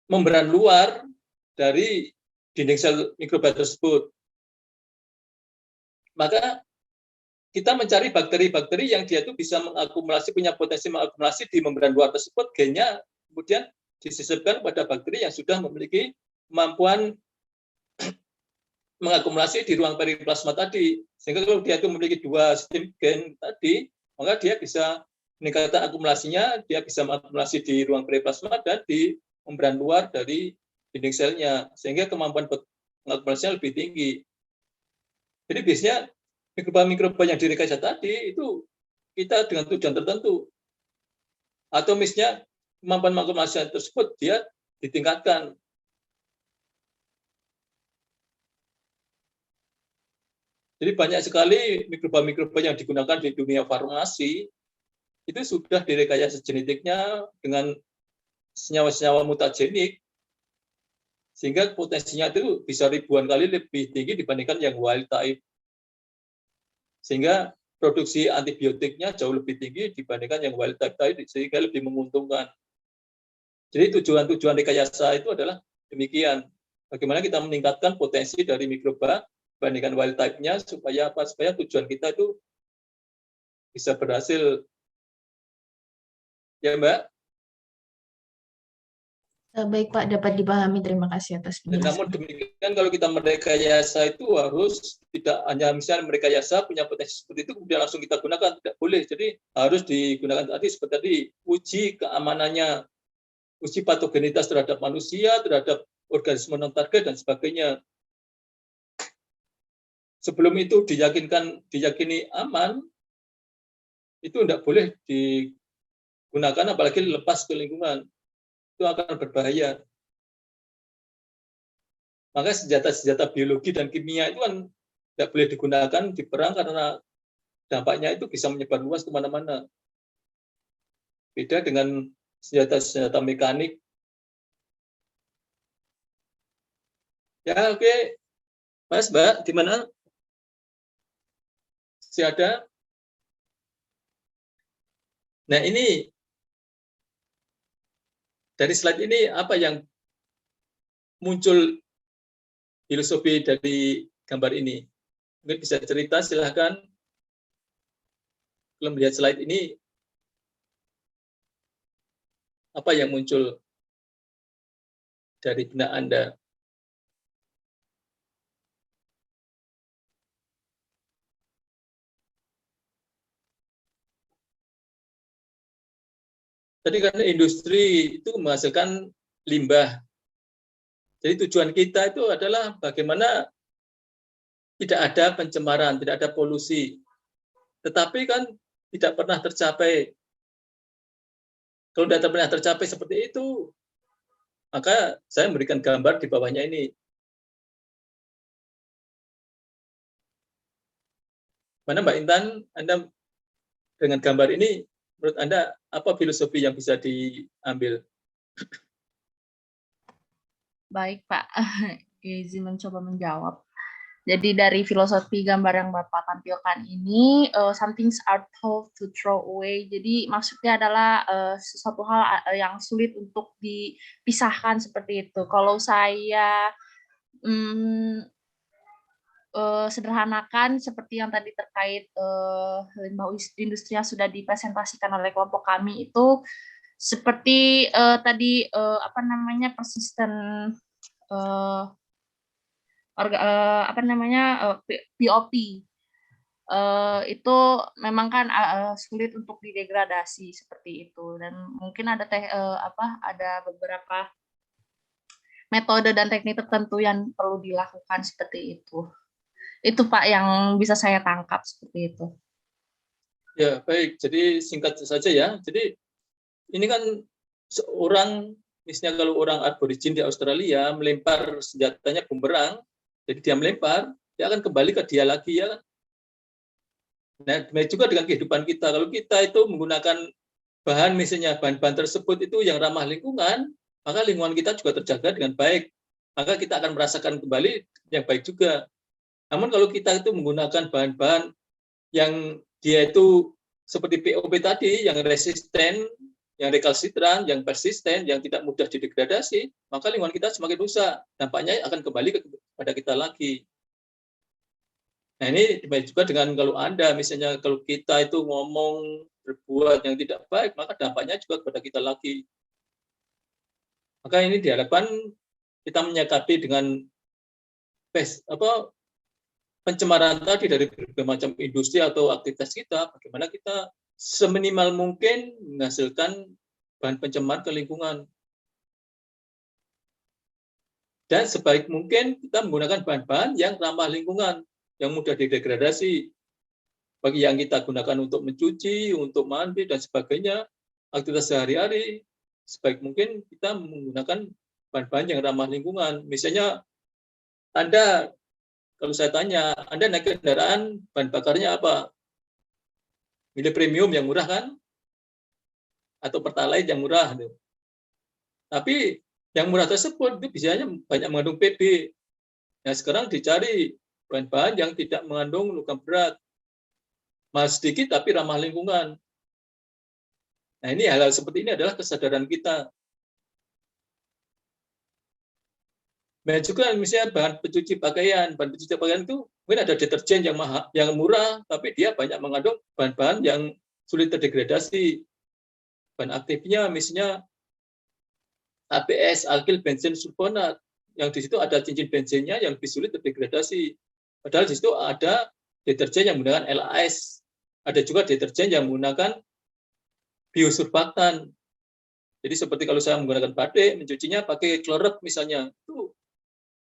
membran luar dari dinding sel mikroba tersebut. Maka kita mencari bakteri-bakteri yang dia itu bisa mengakumulasi, punya potensi mengakumulasi di membran luar tersebut, gennya kemudian disisipkan pada bakteri yang sudah memiliki kemampuan mengakumulasi di ruang periplasma tadi. Sehingga kalau dia itu memiliki dua sistem gen tadi, maka dia bisa meningkatkan akumulasinya, dia bisa mengakumulasi di ruang periplasma dan di membran luar dari dinding selnya, sehingga kemampuan pengakumulasinya lebih tinggi. Jadi biasanya mikroba yang direkayasa tadi itu kita dengan tujuan tertentu, atau misalnya kemampuan mengakumulasi tersebut dia ditingkatkan. Jadi banyak sekali mikroba yang digunakan di dunia farmasi itu sudah direkayasa genetiknya dengan senyawa-senyawa mutagenik, sehingga potensinya itu bisa ribuan kali lebih tinggi dibandingkan yang wild type. Sehingga produksi antibiotiknya jauh lebih tinggi dibandingkan yang wild type tadi, sehingga lebih menguntungkan. Jadi tujuan rekayasa itu adalah demikian. Bagaimana kita meningkatkan potensi dari mikroba dibandingkan wild type-nya supaya apa? Supaya tujuan kita itu bisa berhasil. Ya, Mbak? Baik, Pak, dapat dipahami. Terima kasih atas penjelasan. Namun demikian, kalau kita merekayasa itu harus tidak hanya misalnya merekayasa punya potensi seperti itu kemudian langsung kita gunakan, tidak boleh. Jadi harus digunakan tadi seperti tadi, uji keamanannya, uji patogenitas terhadap manusia, terhadap organisme non-target dan sebagainya. Sebelum itu diyakini aman, itu tidak boleh digunakan, apalagi lepas ke lingkungan. Itu akan berbahaya. Maka senjata-senjata biologi dan kimia itu kan tidak boleh digunakan di perang karena dampaknya itu bisa menyebar luas kemana-mana. Beda dengan senjata-senjata mekanik. Ya, oke. Mas, Mbak, gimana? Masih ada? Nah, ini dari slide ini apa yang muncul filosofi dari gambar ini? Mungkin bisa cerita, silahkan. Kalau melihat slide ini, apa yang muncul dari benak Anda? Tadi karena industri itu menghasilkan limbah. Jadi tujuan kita itu adalah bagaimana tidak ada pencemaran, tidak ada polusi. Tetapi kan tidak pernah tercapai. Kalau tidak pernah tercapai seperti itu, maka saya memberikan gambar di bawahnya ini. Mana Mbak Intan, Anda dengan gambar ini, menurut Anda apa filosofi yang bisa diambil? Baik, Pak. Izin mencoba menjawab. Jadi dari filosofi gambar yang Bapak tampilkan ini, some things are tough to throw away. Jadi maksudnya adalah sesuatu hal yang sulit untuk dipisahkan seperti itu. Kalau saya sederhanakan seperti yang tadi terkait limbah industri yang sudah dipresentasikan oleh kelompok kami itu seperti tadi persisten POP itu memang kan sulit untuk didegradasi seperti itu, dan mungkin ada ada beberapa metode dan teknik tertentu yang perlu dilakukan seperti itu. Itu Pak yang bisa saya tangkap seperti itu. Ya, baik. Jadi singkat saja ya. Jadi ini kan seorang, misalnya kalau orang aborigin di Australia melempar senjatanya bumerang, jadi dia melempar, dia akan kembali ke dia lagi ya. Nah, juga dengan kehidupan kita. Kalau kita itu menggunakan bahan, misalnya bahan-bahan tersebut itu yang ramah lingkungan, maka lingkungan kita juga terjaga dengan baik. Maka kita akan merasakan kembali yang baik juga. Namun kalau kita itu menggunakan bahan-bahan yang dia itu seperti POP tadi, yang resisten, yang rekalsitran, yang persisten, yang tidak mudah didegradasi, maka lingkungan kita semakin rusak. Dampaknya akan kembali kepada kita lagi. Nah ini juga dengan kalau Anda, misalnya kalau kita itu ngomong, berbuat yang tidak baik, maka dampaknya juga kepada kita lagi. Maka ini diharapkan kita menyikapi dengan pencemaran tadi dari berbagai macam industri atau aktivitas kita, bagaimana kita seminimal mungkin menghasilkan bahan pencemar ke lingkungan. Dan sebaik mungkin kita menggunakan bahan-bahan yang ramah lingkungan, yang mudah didegradasi. Bagi yang kita gunakan untuk mencuci, untuk mandi, dan sebagainya, aktivitas sehari-hari, sebaik mungkin kita menggunakan bahan-bahan yang ramah lingkungan. Misalnya, Anda, kalau saya tanya, Anda naik kendaraan, bahan bakarnya apa? Milih premium yang murah kan? Atau Pertalite yang murah. Tapi yang murah tersebut itu biasanya banyak mengandung PB. Nah, sekarang dicari bahan-bahan yang tidak mengandung logam berat. Mahal sedikit tapi ramah lingkungan. Nah, ini hal-hal seperti ini adalah kesadaran kita. Dan juga misalnya bahan pencuci pakaian. Bahan pencuci pakaian itu mungkin ada deterjen yang mahal, yang murah, tapi dia banyak mengandung bahan-bahan yang sulit terdegradasi. Bahan aktifnya misalnya ABS, alkyl benzen sulfonat, yang di situ ada cincin bensinnya yang lebih sulit terdegradasi. Padahal di situ ada deterjen yang menggunakan LAS, ada juga deterjen yang menggunakan biosurfaktan. Jadi seperti kalau saya menggunakan batik, mencucinya pakai klorek misalnya, itu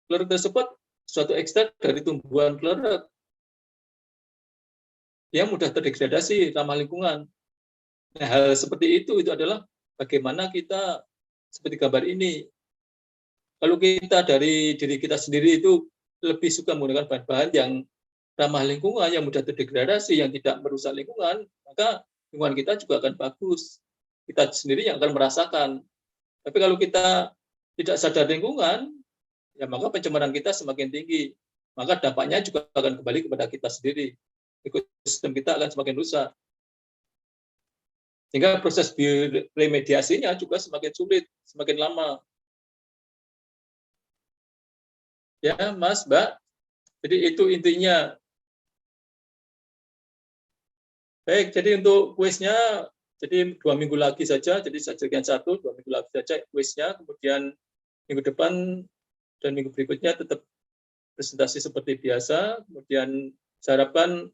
klorek tersebut suatu ekstrak dari tumbuhan klorek yang mudah terdegradasi, ramah lingkungan. Nah, hal seperti itu adalah bagaimana kita seperti gambar ini. Kalau kita dari diri kita sendiri itu lebih suka menggunakan bahan-bahan yang ramah lingkungan, yang mudah terdegradasi, yang tidak merusak lingkungan, maka lingkungan kita juga akan bagus. Kita sendiri yang akan merasakan. Tapi kalau kita tidak sadar lingkungan, ya maka pencemaran kita semakin tinggi. Maka dampaknya juga akan kembali kepada kita sendiri. Ekosistem kita akan semakin rusak. Sehingga proses bioremediasinya juga semakin sulit, semakin lama. Ya, Mas, Mbak. Jadi itu intinya. Baik, jadi untuk kuisnya, jadi 2 minggu lagi saja, jadi sekian 1, 2 minggu lagi saja kuisnya, kemudian minggu depan dan minggu berikutnya tetap presentasi seperti biasa, kemudian saya harapkan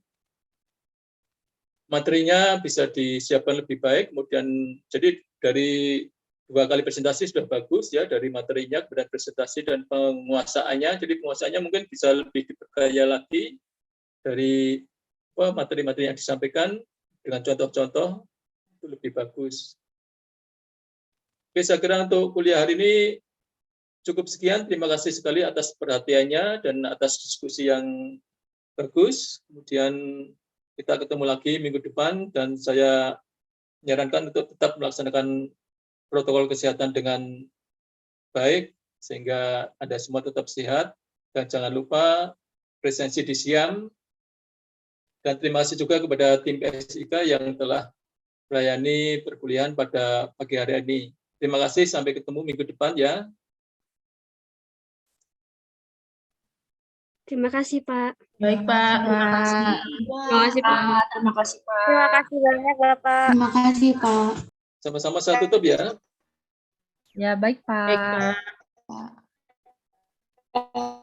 materinya bisa disiapkan lebih baik, kemudian jadi dari 2 kali presentasi sudah bagus ya, dari materinya, kemudian presentasi dan penguasaannya, jadi penguasaannya mungkin bisa lebih diperkaya lagi dari materi-materi yang disampaikan dengan contoh-contoh, itu lebih bagus. Oke, saya kira untuk kuliah hari ini cukup sekian, terima kasih sekali atas perhatiannya dan atas diskusi yang bagus, kemudian kita ketemu lagi minggu depan dan saya menyarankan untuk tetap melaksanakan protokol kesehatan dengan baik sehingga Anda semua tetap sehat dan jangan lupa presensi di SIAM dan terima kasih juga kepada tim SIK yang telah melayani perkuliahan pada pagi hari ini. Terima kasih, sampai ketemu minggu depan ya. Terima kasih, Pak. Baik, Pak. Terima kasih. Terima kasih, Pak. Terima kasih, Pak. Terima kasih banyak, Bapak. Terima kasih, Pak. Sama-sama saya tutup ya. Ya, baik, Pak. Baik, Pak. Pak.